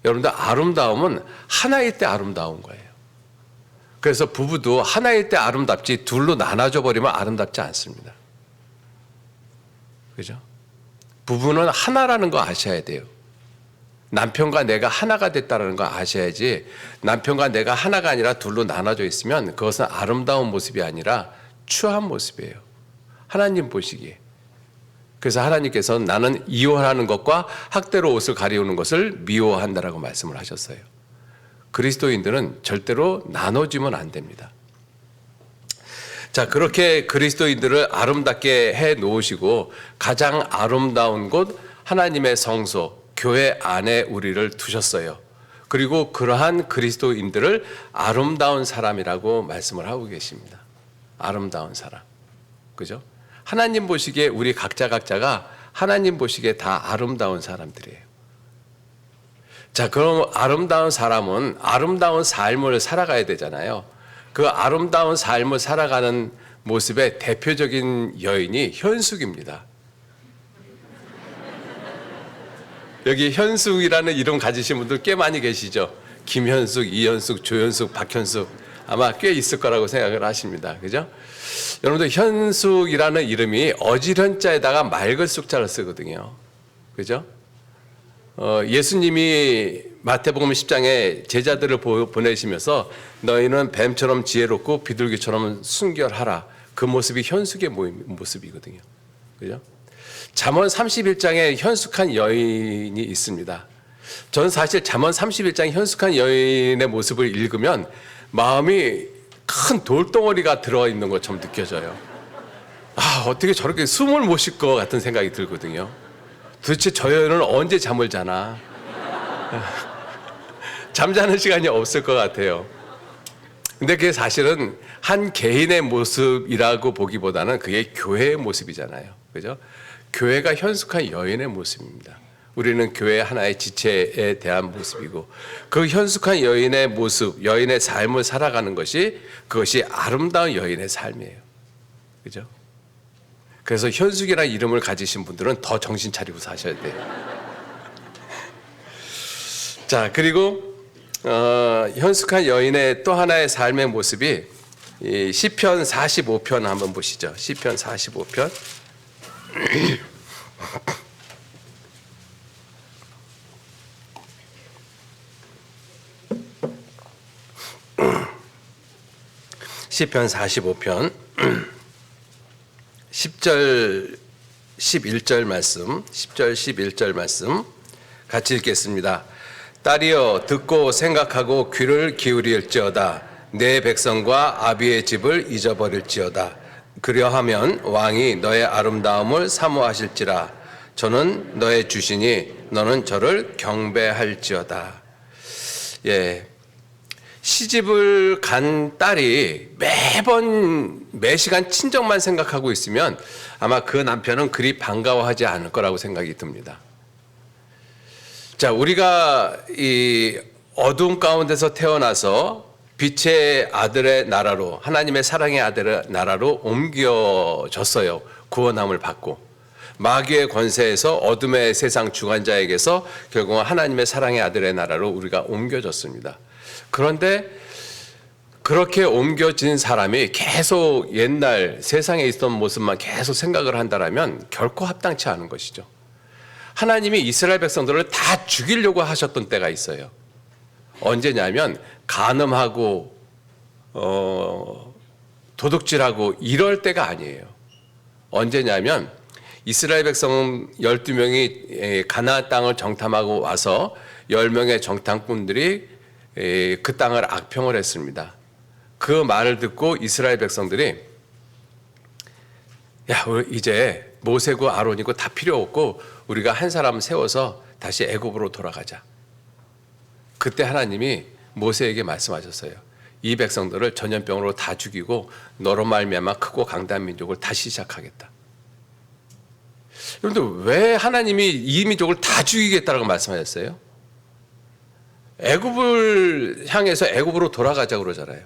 여러분들 아름다움은 하나일 때 아름다운 거예요. 그래서 부부도 하나일 때 아름답지 둘로 나눠져 버리면 아름답지 않습니다. 그죠? 부부는 하나라는 거 아셔야 돼요. 남편과 내가 하나가 됐다는 거 아셔야지 남편과 내가 하나가 아니라 둘로 나눠져 있으면 그것은 아름다운 모습이 아니라 추한 모습이에요. 하나님 보시기에. 그래서 하나님께서는 나는 이혼하는 것과 학대로 옷을 가리우는 것을 미워한다라고 말씀을 하셨어요. 그리스도인들은 절대로 나눠지면 안 됩니다. 자, 그렇게 그리스도인들을 아름답게 해 놓으시고 가장 아름다운 곳 하나님의 성소 교회 안에 우리를 두셨어요. 그리고 그러한 그리스도인들을 아름다운 사람이라고 말씀을 하고 계십니다. 아름다운 사람. 그죠? 하나님 보시기에 우리 각자가 하나님 보시기에 다 아름다운 사람들이에요. 자, 그럼 아름다운 사람은 아름다운 삶을 살아가야 되잖아요. 그 아름다운 삶을 살아가는 모습의 대표적인 여인이 현숙입니다. 여기 현숙이라는 이름 가지신 분들 꽤 많이 계시죠. 김현숙, 이현숙, 조현숙, 박현숙 아마 꽤 있을 거라고 생각을 하십니다. 그죠? 여러분들 현숙이라는 이름이 어지른자에다가 맑을 숙자를 쓰거든요. 그죠? 예수님이 마태복음 10장에 제자들을 보내시면서 너희는 뱀처럼 지혜롭고 비둘기처럼 순결하라. 그 모습이 현숙의 모습이거든요. 그죠? 잠언 31장에 현숙한 여인이 있습니다. 저는 사실 잠언 31장 현숙한 여인의 모습을 읽으면 마음이 큰 돌덩어리가 들어있는 것처럼 느껴져요. 아, 어떻게 저렇게 숨을 못 쉴 것 같은 생각이 들거든요. 도대체 저 여인은 언제 잠을 자나? 잠자는 시간이 없을 것 같아요. 근데 그게 사실은 한 개인의 모습이라고 보기보다는 그게 교회의 모습이잖아요. 그죠? 교회가 현숙한 여인의 모습입니다. 우리는 교회 하나의 지체에 대한 모습이고 그 현숙한 여인의 모습, 여인의 삶을 살아가는 것이 그것이 아름다운 여인의 삶이에요. 그죠? 그래서 현숙이라는 이름을 가지신 분들은 더 정신 차리고 사셔야 돼요. 자, 그리고 현숙한 여인의 또 하나의 삶의 모습이 이 시편 45편 한번 보시죠. 시편 45편. 시편 45편 10절 11절 말씀, 10절 11절 말씀 같이 읽겠습니다. 딸이여 듣고 생각하고 귀를 기울일지어다. 내 백성과 아비의 집을 잊어버릴지어다. 그려하면 왕이 너의 아름다움을 사모하실지라. 저는 너의 주시니 너는 저를 경배할지어다. 예. 시집을 간 딸이 매번 매시간 친정만 생각하고 있으면 아마 그 남편은 그리 반가워하지 않을 거라고 생각이 듭니다. 자, 우리가 이 어두움 가운데서 태어나서 빛의 아들의 나라로, 하나님의 사랑의 아들의 나라로 옮겨졌어요. 구원함을 받고 마귀의 권세에서 어둠의 세상 주관자에게서 결국은 하나님의 사랑의 아들의 나라로 우리가 옮겨졌습니다. 그런데 그렇게 옮겨진 사람이 계속 옛날 세상에 있던 모습만 계속 생각을 한다면 결코 합당치 않은 것이죠. 하나님이 이스라엘 백성들을 다 죽이려고 하셨던 때가 있어요. 언제냐면 간음하고 도둑질하고 이럴 때가 아니에요. 언제냐면 이스라엘 백성 12명이 가나안 땅을 정탐하고 와서 10명의 정탐꾼들이 그 땅을 악평을 했습니다. 그 말을 듣고 이스라엘 백성들이 야, 우리 이제 모세고 아론이고 다 필요 없고 우리가 한 사람 세워서 다시 애굽으로 돌아가자. 그때 하나님이 모세에게 말씀하셨어요. 이 백성들을 전염병으로 다 죽이고 너로 말미암아 크고 강대한 민족을 다시 시작하겠다. 여러분들 왜 하나님이 이 민족을 다 죽이겠다라고 말씀하셨어요? 애굽을 향해서 애굽으로 돌아가자 그러잖아요.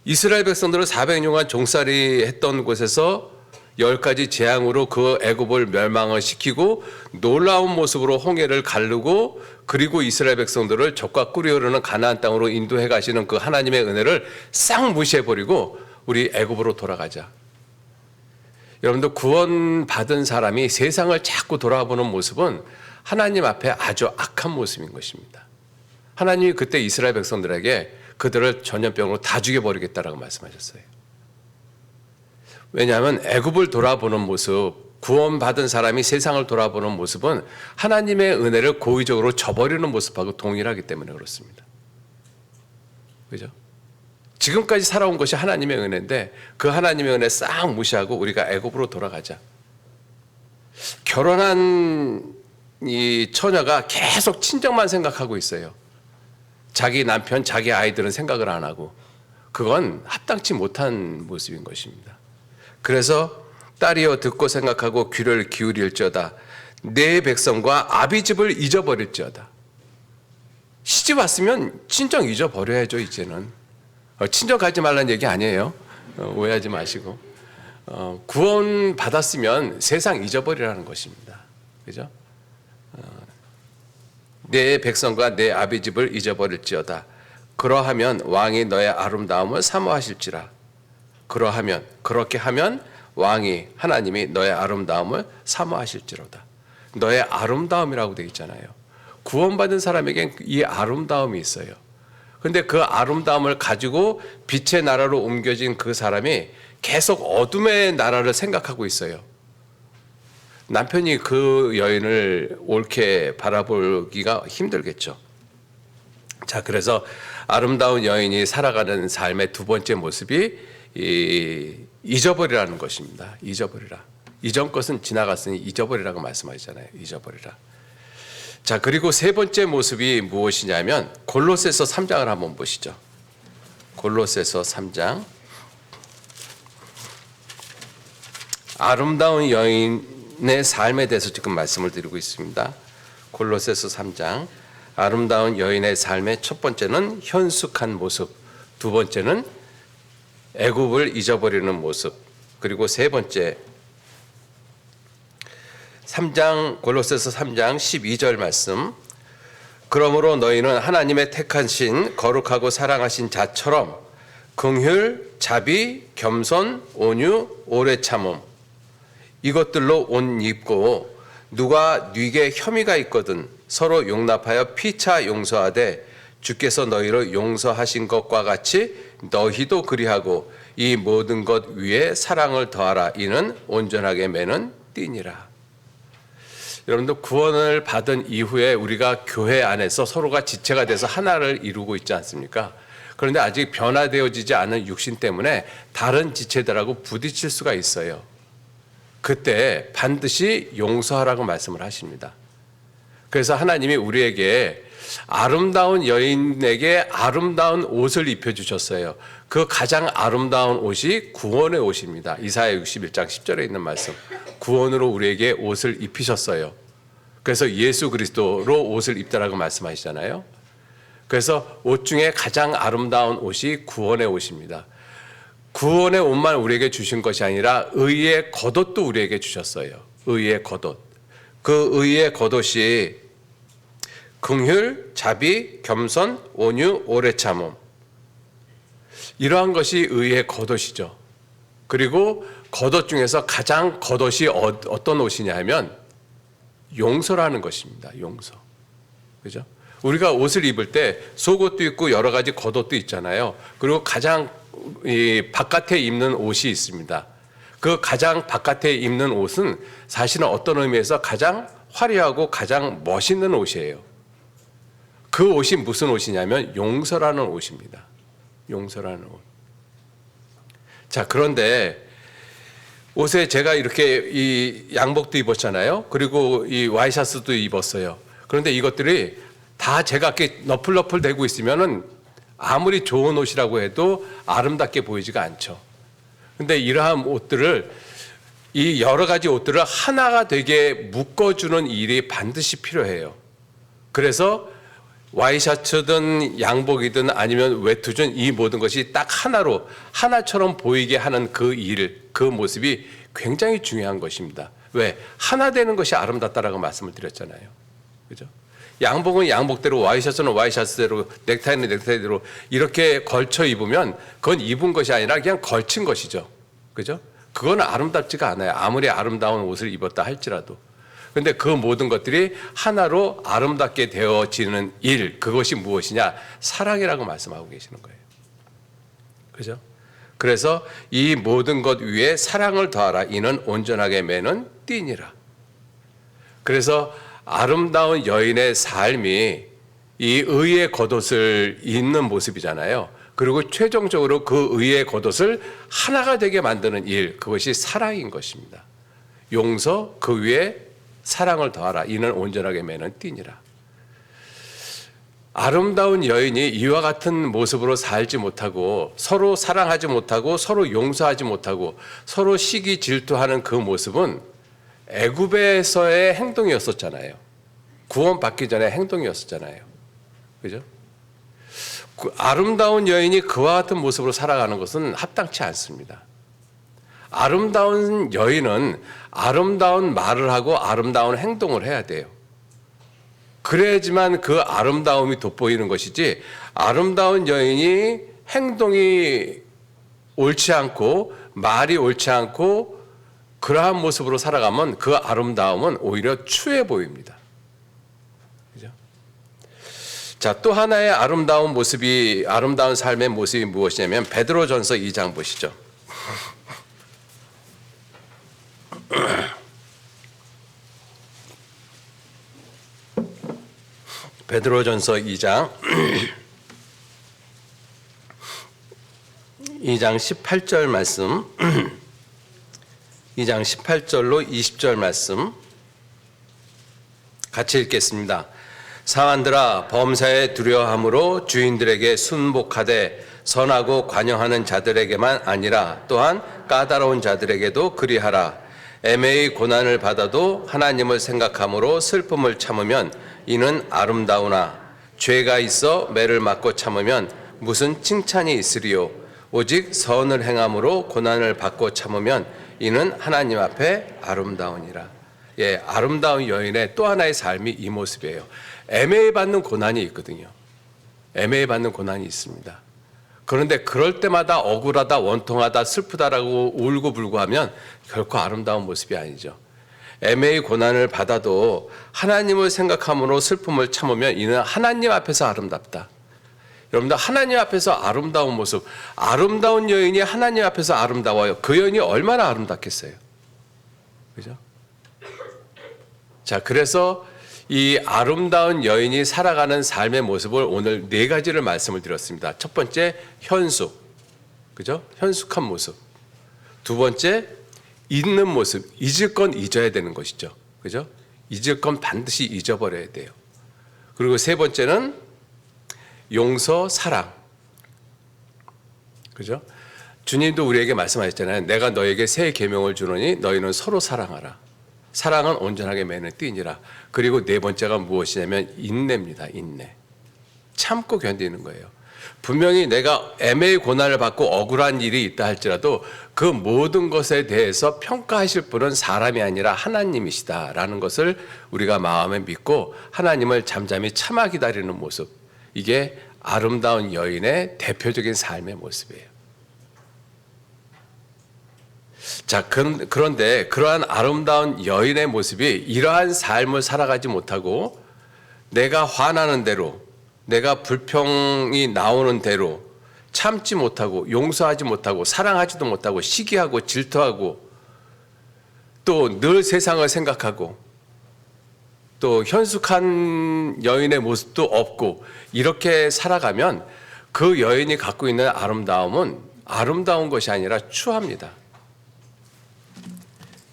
이스라엘 백성들은 400년간 종살이 했던 곳에서 10가지 재앙으로 그 애굽을 멸망을 시키고 놀라운 모습으로 홍해를 가르고 그리고 이스라엘 백성들을 적과 꿀이 흐르는 가나안 땅으로 인도해 가시는 그 하나님의 은혜를 싹 무시해버리고 우리 애굽으로 돌아가자. 여러분들 구원받은 사람이 세상을 자꾸 돌아보는 모습은 하나님 앞에 아주 악한 모습인 것입니다. 하나님이 그때 이스라엘 백성들에게 그들을 전염병으로 다 죽여버리겠다라고 말씀하셨어요. 왜냐하면 애굽을 돌아보는 모습, 구원받은 사람이 세상을 돌아보는 모습은 하나님의 은혜를 고의적으로 저버리는 모습하고 동일하기 때문에 그렇습니다. 그죠? 지금까지 살아온 것이 하나님의 은혜인데 그 하나님의 은혜 싹 무시하고 우리가 애굽으로 돌아가자. 결혼한 이 처녀가 계속 친정만 생각하고 있어요. 자기 남편, 자기 아이들은 생각을 안 하고 그건 합당치 못한 모습인 것입니다. 그래서 딸이여 듣고 생각하고 귀를 기울일지어다. 내 백성과 아비 집을 잊어버릴지어다. 시집 왔으면 친정 잊어버려야죠. 이제는 친정 가지 말라는 얘기 아니에요. 오해하지 마시고 구원 받았으면 세상 잊어버리라는 것입니다. 그죠? 내 백성과 내 아비 집을 잊어버릴지어다. 그러하면 왕이 너의 아름다움을 사모하실지라. 그렇게 하면 왕이 하나님이 너의 아름다움을 사모하실지로다. 너의 아름다움이라고 되어 있잖아요. 구원받은 사람에겐 이 아름다움이 있어요. 근데 그 아름다움을 가지고 빛의 나라로 옮겨진 그 사람이 계속 어둠의 나라를 생각하고 있어요. 남편이 그 여인을 옳게 바라보기가 힘들겠죠. 자, 그래서 아름다운 여인이 살아가는 삶의 두 번째 모습이 잊어버리라는 것입니다. 잊어버리라. 이전 것은 지나갔으니 잊어버리라고 말씀하시잖아요. 잊어버리라. 자, 그리고 세 번째 모습이 무엇이냐면 골로새서 3장을 한번 보시죠. 골로새서 3장. 아름다운 여인의 삶에 대해서 지금 말씀을 드리고 있습니다. 골로새서 3장. 아름다운 여인의 삶의 첫 번째는 현숙한 모습, 두 번째는 애굽을 잊어버리는 모습, 그리고 세 번째 3장 골로새서 3장 12절 말씀. 그러므로 너희는 하나님의 택하신 거룩하고 사랑하신 자처럼 긍휼, 자비, 겸손, 온유, 오래 참음 이것들로 옷 입고 누가 네게 혐의가 있거든 서로 용납하여 피차 용서하되 주께서 너희를 용서하신 것과 같이 너희도 그리하고 이 모든 것 위에 사랑을 더하라. 이는 온전하게 매는 띠니라. 여러분들 구원을 받은 이후에 우리가 교회 안에서 서로가 지체가 돼서 하나를 이루고 있지 않습니까? 그런데 아직 변화되어지지 않은 육신 때문에 다른 지체들하고 부딪힐 수가 있어요. 그때 반드시 용서하라고 말씀을 하십니다. 그래서 하나님이 우리에게 아름다운 여인에게 아름다운 옷을 입혀주셨어요. 그 가장 아름다운 옷이 구원의 옷입니다. 이사야 61장 10절에 있는 말씀. 구원으로 우리에게 옷을 입히셨어요. 그래서 예수 그리스도로 옷을 입다라고 말씀하시잖아요. 그래서 옷 중에 가장 아름다운 옷이 구원의 옷입니다. 구원의 옷만 우리에게 주신 것이 아니라 의의 겉옷도 우리에게 주셨어요. 의의 겉옷. 그 의의 겉옷이 긍휼, 자비, 겸손, 온유, 오래 참음. 이러한 것이 의의 겉옷이죠. 그리고 겉옷 중에서 가장 겉옷이 어떤 옷이냐 하면 용서라는 것입니다. 용서. 그죠? 우리가 옷을 입을 때 속옷도 있고 여러 가지 겉옷도 있잖아요. 그리고 가장 바깥에 입는 옷이 있습니다. 그 가장 바깥에 입는 옷은 사실은 어떤 의미에서 가장 화려하고 가장 멋있는 옷이에요. 그 옷이 무슨 옷이냐면 용서라는 옷입니다. 용서라는 옷. 자, 그런데 옷에 제가 이렇게 이 양복도 입었잖아요. 그리고 이 와이셔츠도 입었어요. 그런데 이것들이 다 제가 이렇게 너플너플 대고 있으면은 아무리 좋은 옷이라고 해도 아름답게 보이지가 않죠. 근데 이러한 옷들을 이 여러 가지 옷들을 하나가 되게 묶어주는 일이 반드시 필요해요. 그래서 와이셔츠든 양복이든 아니면 외투든 이 모든 것이 딱 하나로 하나처럼 보이게 하는 그 일, 그 모습이 굉장히 중요한 것입니다. 왜? 하나 되는 것이 아름답다라고 말씀을 드렸잖아요. 그죠? 양복은 양복대로, 와이셔츠는 와이셔츠대로, 넥타이는 넥타이대로 이렇게 걸쳐 입으면 그건 입은 것이 아니라 그냥 걸친 것이죠. 그죠? 그건 아름답지가 않아요. 아무리 아름다운 옷을 입었다 할지라도. 그런데 그 모든 것들이 하나로 아름답게 되어지는 일, 그것이 무엇이냐? 사랑이라고 말씀하고 계시는 거예요. 그죠? 그래서 이 모든 것 위에 사랑을 더하라. 이는 온전하게 매는 띠니라. 그래서 아름다운 여인의 삶이 이 의의 겉옷을 입는 모습이잖아요. 그리고 최종적으로 그 의의 겉옷을 하나가 되게 만드는 일, 그것이 사랑인 것입니다. 용서, 그 위에 사랑을 더하라. 이는 온전하게 매는 띠니라. 아름다운 여인이 이와 같은 모습으로 살지 못하고 서로 사랑하지 못하고 서로 용서하지 못하고 서로 시기 질투하는 그 모습은 애굽에서의 행동이었었잖아요. 구원받기 전에 행동이었었잖아요. 그죠? 아름다운 여인이 그와 같은 모습으로 살아가는 것은 합당치 않습니다. 아름다운 여인은 아름다운 말을 하고 아름다운 행동을 해야 돼요. 그래야지만 그 아름다움이 돋보이는 것이지, 아름다운 여인이 행동이 옳지 않고 말이 옳지 않고 그러한 모습으로 살아가면 그 아름다움은 오히려 추해 보입니다. 그죠? 자, 또 하나의 아름다운 삶의 모습이 무엇이냐면 베드로전서 2장 보시죠. 베드로전서 2장 2장 18절 말씀 2장 18절로 20절 말씀 같이 읽겠습니다. 사환들아, 범사에 두려워함으로 주인들에게 순복하되 선하고 관용하는 자들에게만 아니라 또한 까다로운 자들에게도 그리하라. 애매히 고난을 받아도 하나님을 생각함으로 슬픔을 참으면 이는 아름다우나 죄가 있어 매를 맞고 참으면 무슨 칭찬이 있으리요. 오직 선을 행함으로 고난을 받고 참으면 이는 하나님 앞에 아름다우니라. 예, 아름다운 여인의 또 하나의 삶이 이 모습이에요. 애매히 받는 고난이 있거든요. 애매히 받는 고난이 있습니다. 그런데 그럴 때마다 억울하다, 원통하다, 슬프다라고 울고불고 하면 결코 아름다운 모습이 아니죠. 애매히 고난을 받아도 하나님을 생각함으로 슬픔을 참으면 이는 하나님 앞에서 아름답다. 여러분들, 하나님 앞에서 아름다운 모습, 아름다운 여인이 하나님 앞에서 아름다워요. 그 여인이 얼마나 아름답겠어요. 그죠? 자, 그래서 이 아름다운 여인이 살아가는 삶의 모습을 오늘 4가지를 말씀을 드렸습니다. 첫 번째, 현숙. 그죠? 현숙한 모습. 두 번째, 잊는 모습. 잊을 건 잊어야 되는 것이죠. 그죠? 잊을 건 반드시 잊어버려야 돼요. 그리고 세 번째는 용서, 사랑. 그죠? 주님도 우리에게 말씀하셨잖아요. 내가 너에게 새 계명을 주노니 너희는 서로 사랑하라. 사랑은 온전하게 매는 띠니라. 그리고 네 번째가 무엇이냐면 인내입니다. 인내. 참고 견디는 거예요. 분명히 내가 애매히 고난을 받고 억울한 일이 있다 할지라도 그 모든 것에 대해서 평가하실 분은 사람이 아니라 하나님이시다라는 것을 우리가 마음에 믿고 하나님을 잠잠히 참아 기다리는 모습. 이게 아름다운 여인의 대표적인 삶의 모습이에요. 자, 그런데 그러한 아름다운 여인의 모습이 이러한 삶을 살아가지 못하고 내가 화나는 대로, 내가 불평이 나오는 대로 참지 못하고 용서하지 못하고 사랑하지도 못하고 시기하고 질투하고 또 늘 세상을 생각하고 또 현숙한 여인의 모습도 없고 이렇게 살아가면 그 여인이 갖고 있는 아름다움은 아름다운 것이 아니라 추합니다.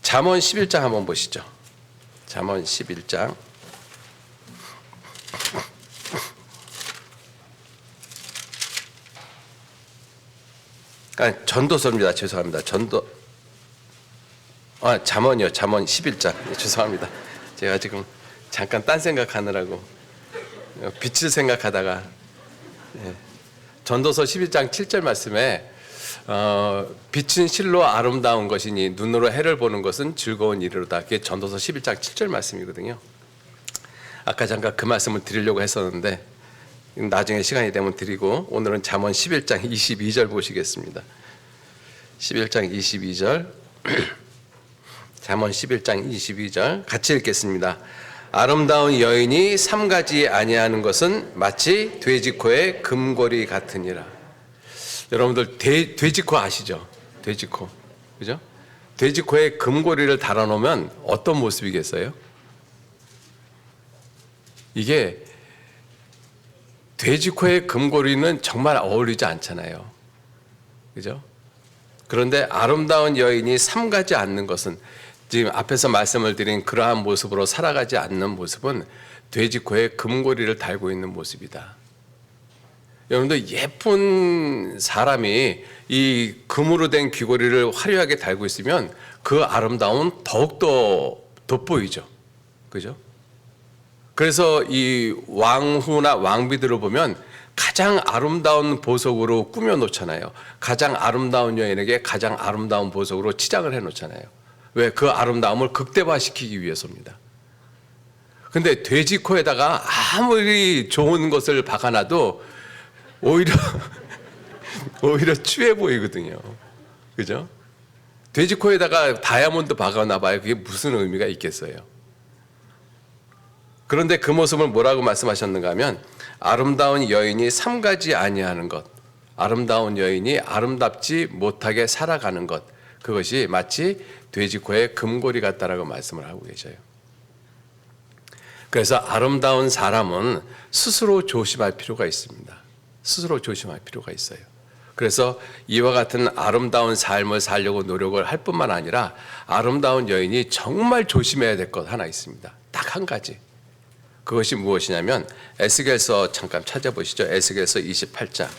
잠언 11장 한번 보시죠. 잠언 11장. 전도서입니다. 죄송합니다. 잠언이요. 잠언 11장. 죄송합니다. 제가 지금 잠깐 딴 생각하느라고 빛을 생각하다가 전도서 11장 7절 말씀에 빛은 실로 아름다운 것이니 눈으로 해를 보는 것은 즐거운 일이로다. 그게 전도서 11장 7절 말씀이거든요. 아까 잠깐 그 말씀을 드리려고 했었는데 나중에 시간이 되면 드리고 오늘은 잠언 11장 22절 보시겠습니다. 11장 22절 잠언 11장 22절 같이 읽겠습니다. 아름다운 여인이 삼가지 아니하는 것은 마치 돼지코의 금고리 같으니라. 여러분들 돼지코 아시죠? 돼지코. 그죠? 돼지코에 금고리를 달아놓으면 어떤 모습이겠어요? 이게 돼지코의 금고리는 정말 어울리지 않잖아요. 그죠? 그런데 아름다운 여인이 삼가지 않는 것은 지금 앞에서 말씀을 드린 그러한 모습으로 살아가지 않는 모습은 돼지코에 금고리를 달고 있는 모습이다. 여러분들, 예쁜 사람이 이 금으로 된 귀걸이를 화려하게 달고 있으면 그 아름다움은 더욱더 돋보이죠. 그죠? 그래서 이 왕후나 왕비들을 보면 가장 아름다운 보석으로 꾸며 놓잖아요. 가장 아름다운 여인에게 가장 아름다운 보석으로 치장을 해 놓잖아요. 왜? 그 아름다움을 극대화시키기 위해서입니다. 근데 돼지코에다가 아무리 좋은 것을 박아놔도 오히려 오히려 추해 보이거든요. 그죠? 돼지 코에다가 다이아몬드 박아놔 봐요. 그게 무슨 의미가 있겠어요? 그런데 그 모습을 뭐라고 말씀하셨는가 하면 아름다운 여인이 삼가지 아니하는 것, 아름다운 여인이 아름답지 못하게 살아가는 것, 그것이 마치 돼지 코에 금고리 같다라고 말씀을 하고 계셔요. 그래서 아름다운 사람은 스스로 조심할 필요가 있습니다. 스스로 조심할 필요가 있어요. 그래서 이와 같은 아름다운 삶을 살려고 노력을 할 뿐만 아니라 아름다운 여인이 정말 조심해야 될 것 하나 있습니다. 딱 한 가지. 그것이 무엇이냐면 에스겔서 잠깐 찾아보시죠. 에스겔서 28장.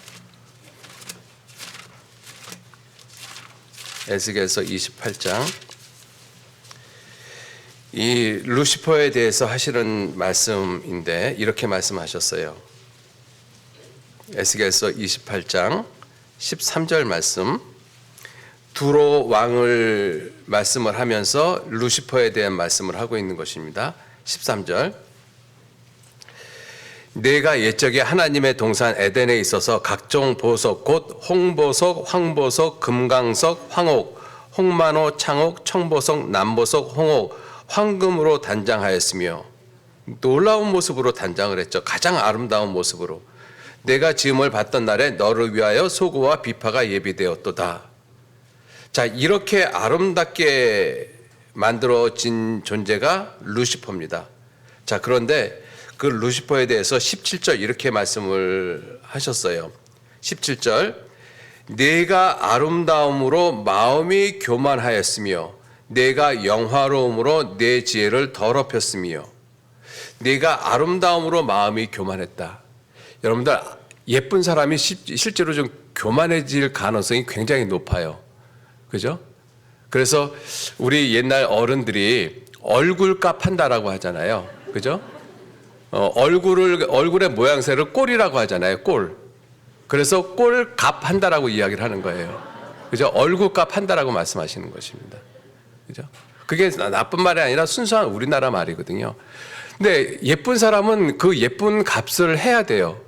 에스겔서 28장. 이 루시퍼에 대해서 하시는 말씀인데 이렇게 말씀하셨어요. 에스겔서 28장 13절 말씀. 두로 왕을 말씀을 하면서 루시퍼에 대한 말씀을 하고 있는 것입니다. 13절. 내가 옛적에 하나님의 동산 에덴에 있어서 각종 보석 곧 홍보석, 황보석, 금강석, 황옥, 홍만호, 창옥, 청보석, 남보석, 홍옥, 황금으로 단장하였으며 놀라운 모습으로 단장을 했죠. 가장 아름다운 모습으로. 내가 지음을 받던 날에 너를 위하여 소고와 비파가 예비되었도다. 자, 이렇게 아름답게 만들어진 존재가 루시퍼입니다. 자, 그런데 그 루시퍼에 대해서 17절 이렇게 말씀을 하셨어요. 17절. 내가 아름다움으로 마음이 교만하였으며 내가 영화로움으로 내 지혜를 더럽혔으며 내가 아름다움으로 마음이 교만했다. 여러분들 예쁜 사람이 실제로 좀 교만해질 가능성이 굉장히 높아요. 그죠? 그래서 우리 옛날 어른들이 얼굴값 한다라고 하잖아요. 그죠? 얼굴의 모양새를 꼴이라고 하잖아요. 꼴. 그래서 꼴값 한다라고 이야기를 하는 거예요. 그죠? 얼굴값 한다라고 말씀하시는 것입니다. 그죠? 그게 나쁜 말이 아니라 순수한 우리나라 말이거든요. 근데 예쁜 사람은 그 예쁜 값을 해야 돼요.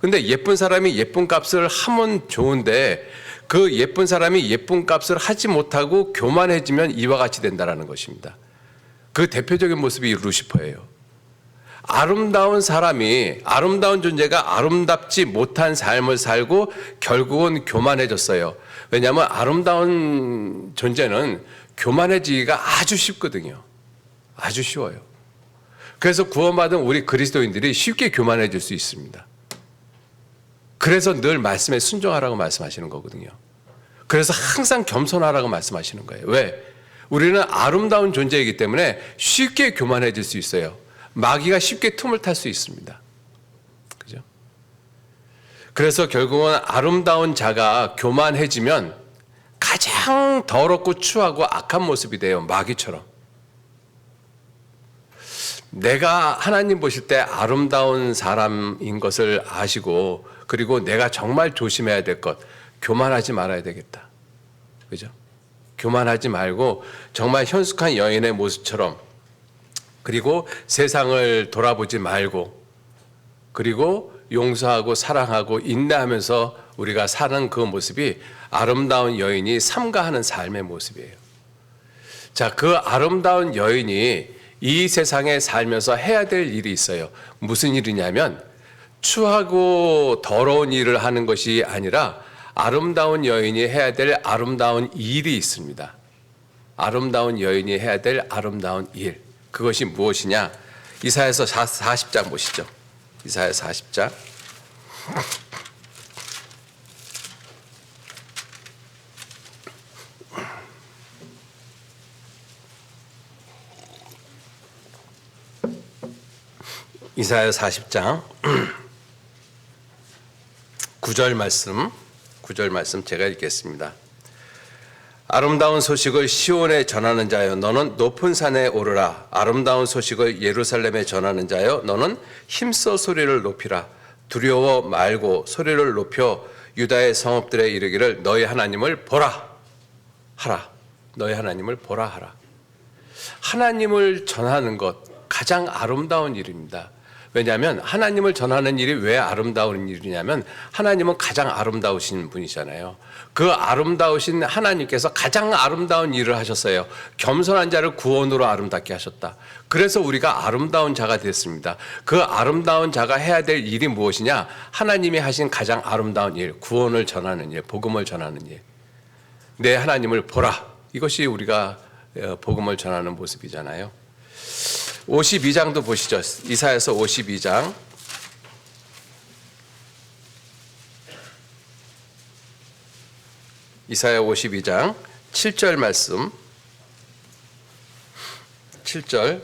근데 예쁜 사람이 예쁜 값을 하면 좋은데 그 예쁜 사람이 예쁜 값을 하지 못하고 교만해지면 이와 같이 된다라는 것입니다. 그 대표적인 모습이 루시퍼예요. 아름다운 사람이, 아름다운 존재가 아름답지 못한 삶을 살고 결국은 교만해졌어요. 왜냐하면 아름다운 존재는 교만해지기가 아주 쉽거든요. 아주 쉬워요. 그래서 구원받은 우리 그리스도인들이 쉽게 교만해질 수 있습니다. 그래서 늘 말씀에 순종하라고 말씀하시는 거거든요. 그래서 항상 겸손하라고 말씀하시는 거예요. 왜? 우리는 아름다운 존재이기 때문에 쉽게 교만해질 수 있어요. 마귀가 쉽게 틈을 탈 수 있습니다. 그죠? 그래서 결국은 아름다운 자가 교만해지면 가장 더럽고 추하고 악한 모습이 돼요. 마귀처럼. 내가 하나님 보실 때 아름다운 사람인 것을 아시고 그리고 내가 정말 조심해야 될 것, 교만하지 말아야 되겠다. 그죠? 교만하지 말고 정말 현숙한 여인의 모습처럼 그리고 세상을 돌아보지 말고 그리고 용서하고 사랑하고 인내하면서 우리가 사는 그 모습이 아름다운 여인이 삼가하는 삶의 모습이에요. 자, 그 아름다운 여인이 이 세상에 살면서 해야 될 일이 있어요. 무슨 일이냐면 추하고 더러운 일을 하는 것이 아니라 아름다운 여인이 해야 될 아름다운 일이 있습니다. 아름다운 여인이 해야 될 아름다운 일. 그것이 무엇이냐? 이사야서 40장 보시죠. 이사야 40장. 이사야 40장 9절 말씀 제가 읽겠습니다. 아름다운 소식을 시온에 전하는 자여 너는 높은 산에 오르라. 아름다운 소식을 예루살렘에 전하는 자여 너는 힘써 소리를 높이라. 두려워 말고 소리를 높여 유다의 성읍들에 이르기를 너희 하나님을 보라 하라. 너희 하나님을 보라 하라. 하나님을 전하는 것 가장 아름다운 일입니다. 왜냐하면 하나님을 전하는 일이 왜 아름다운 일이냐면 하나님은 가장 아름다우신 분이잖아요. 그 아름다우신 하나님께서 가장 아름다운 일을 하셨어요. 겸손한 자를 구원으로 아름답게 하셨다. 그래서 우리가 아름다운 자가 됐습니다. 그 아름다운 자가 해야 될 일이 무엇이냐? 하나님이 하신 가장 아름다운 일, 구원을 전하는 일, 복음을 전하는 일. 내 하나님을 보라. 이것이 우리가 복음을 전하는 모습이잖아요. 52장도 보시죠. 이사야서 52장. 이사야 52장 7절 말씀. 7절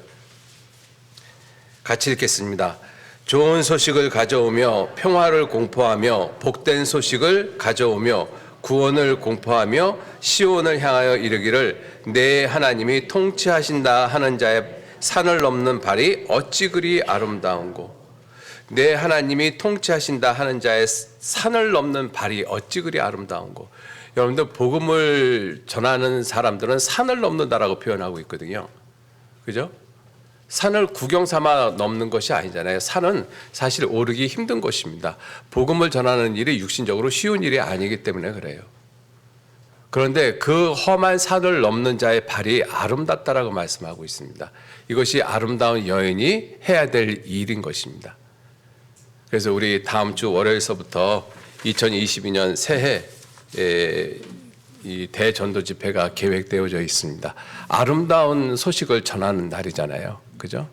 같이 읽겠습니다. 좋은 소식을 가져오며 평화를 공포하며 복된 소식을 가져오며 구원을 공포하며 시온을 향하여 이르기를 내 하나님이 통치하신다 하는 자의 산을 넘는 발이 어찌 그리 아름다운고. 내 하나님이 통치하신다 하는 자의 산을 넘는 발이 어찌 그리 아름다운고. 여러분들 복음을 전하는 사람들은 산을 넘는다라고 표현하고 있거든요. 그죠? 산을 구경 삼아 넘는 것이 아니잖아요. 산은 사실 오르기 힘든 것입니다. 복음을 전하는 일이 육신적으로 쉬운 일이 아니기 때문에 그래요. 그런데 그 험한 산을 넘는 자의 발이 아름답다라고 말씀하고 있습니다. 이것이 아름다운 여인이 해야 될 일인 것입니다. 그래서 우리 다음 주 월요일서부터 2022년 새해 이 대전도 집회가 계획되어져 있습니다. 아름다운 소식을 전하는 날이잖아요. 그죠?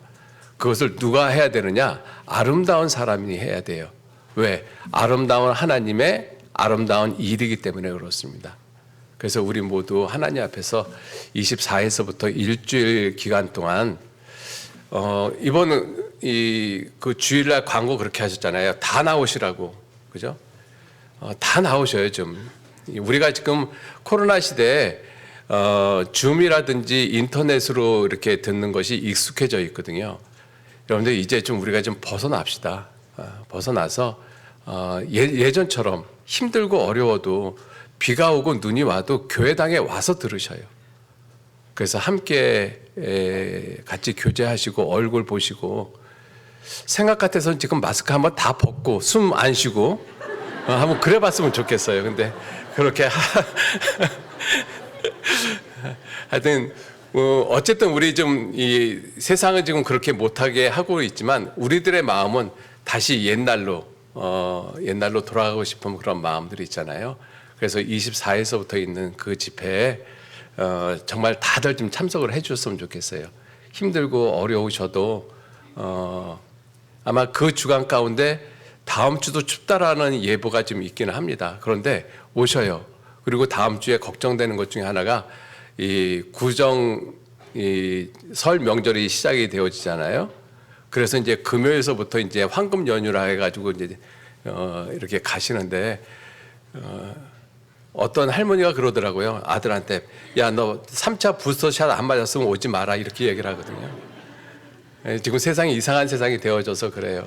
그것을 누가 해야 되느냐? 아름다운 사람이 해야 돼요. 왜? 아름다운 하나님의 아름다운 일이기 때문에 그렇습니다. 그래서 우리 모두 하나님 앞에서 24일서부터 일주일 기간 동안 이번 그 주일날 광고 그렇게 하셨잖아요. 다 나오시라고. 그죠? 다 나오셔요, 좀. 우리가 지금 코로나 시대에 줌이라든지 인터넷으로 이렇게 듣는 것이 익숙해져 있거든요. 여러분들 이제 좀 우리가 좀 벗어납시다. 벗어나서 예전처럼 힘들고 어려워도 비가 오고 눈이 와도 교회당에 와서 들으셔요. 그래서 함께 같이 교제하시고 얼굴 보시고 생각 같아서는 지금 마스크 한번 다 벗고 숨 안 쉬고 한번 그래봤으면 좋겠어요. 근데 그렇게 하여튼 어쨌든 우리 좀 이 세상은 지금 그렇게 못하게 하고 있지만 우리들의 마음은 다시 옛날로 돌아가고 싶은 그런 마음들이 있잖아요. 그래서 24일서부터 있는 그 집회에 정말 다들 좀 참석을 해주셨으면 좋겠어요. 힘들고 어려우셔도 아마 그 주간 가운데 다음 주도 춥다라는 예보가 좀 있기는 합니다. 그런데 오셔요. 그리고 다음 주에 걱정되는 것 중에 하나가 이 설 명절이 시작이 되어지잖아요. 그래서 이제 금요일서부터 이제 황금 연휴라 해가지고 이제 이렇게 가시는데 어떤 할머니가 그러더라고요. 아들한테 야, 너 3차 부스터샷 안 맞았으면 오지 마라 이렇게 얘기를 하거든요. 지금 세상이 이상한 세상이 되어져서 그래요.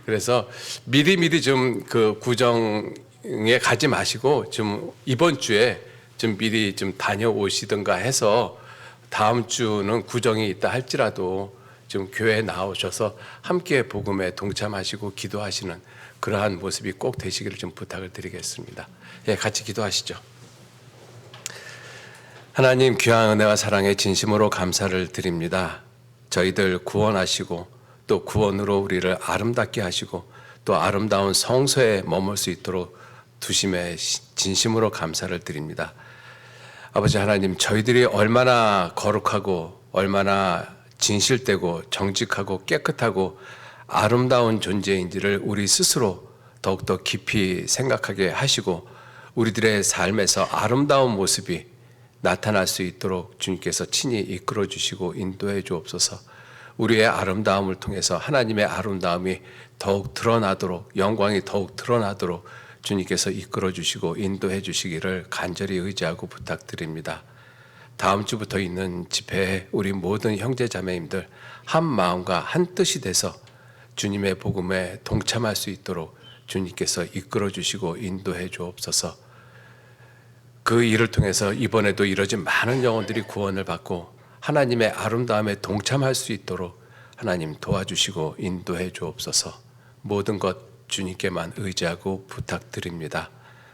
그래서 미리 좀 그 구정에 가지 마시고 좀 이번 주에 좀 미리 좀 다녀오시든가 해서 다음 주는 구정이 있다 할지라도 좀 교회에 나오셔서 함께 복음에 동참하시고 기도하시는 그러한 모습이 꼭 되시기를 좀 부탁을 드리겠습니다. 예, 같이 기도하시죠. 하나님 귀한 은혜와 사랑에 진심으로 감사를 드립니다. 저희들 구원하시고 또 구원으로 우리를 아름답게 하시고 또 아름다운 성소에 머물 수 있도록 두심에 진심으로 감사를 드립니다. 아버지 하나님, 저희들이 얼마나 거룩하고 얼마나 진실되고 정직하고 깨끗하고 아름다운 존재인지를 우리 스스로 더욱더 깊이 생각하게 하시고 우리들의 삶에서 아름다운 모습이 나타날 수 있도록 주님께서 친히 이끌어 주시고 인도해 주옵소서. 우리의 아름다움을 통해서 하나님의 아름다움이 더욱 드러나도록, 영광이 더욱 드러나도록 주님께서 이끌어 주시고 인도해 주시기를 간절히 의지하고 부탁드립니다. 다음 주부터 있는 집회에 우리 모든 형제 자매님들 한 마음과 한 뜻이 돼서 주님의 복음에 동참할 수 있도록 주님께서 이끌어 주시고 인도해 주옵소서. 그 일을 통해서 이번에도 이뤄진 많은 영혼들이 구원을 받고 하나님의 아름다움에 동참할 수 있도록 하나님 도와주시고 인도해 주옵소서. 모든 것 주님께만 의지하고 부탁드립니다.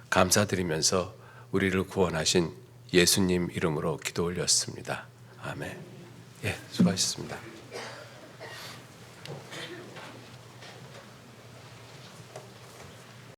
감사드리면서 우리를 구원하신 예수님 이름으로 기도 올렸습니다. 아멘. 예, 수고하셨습니다.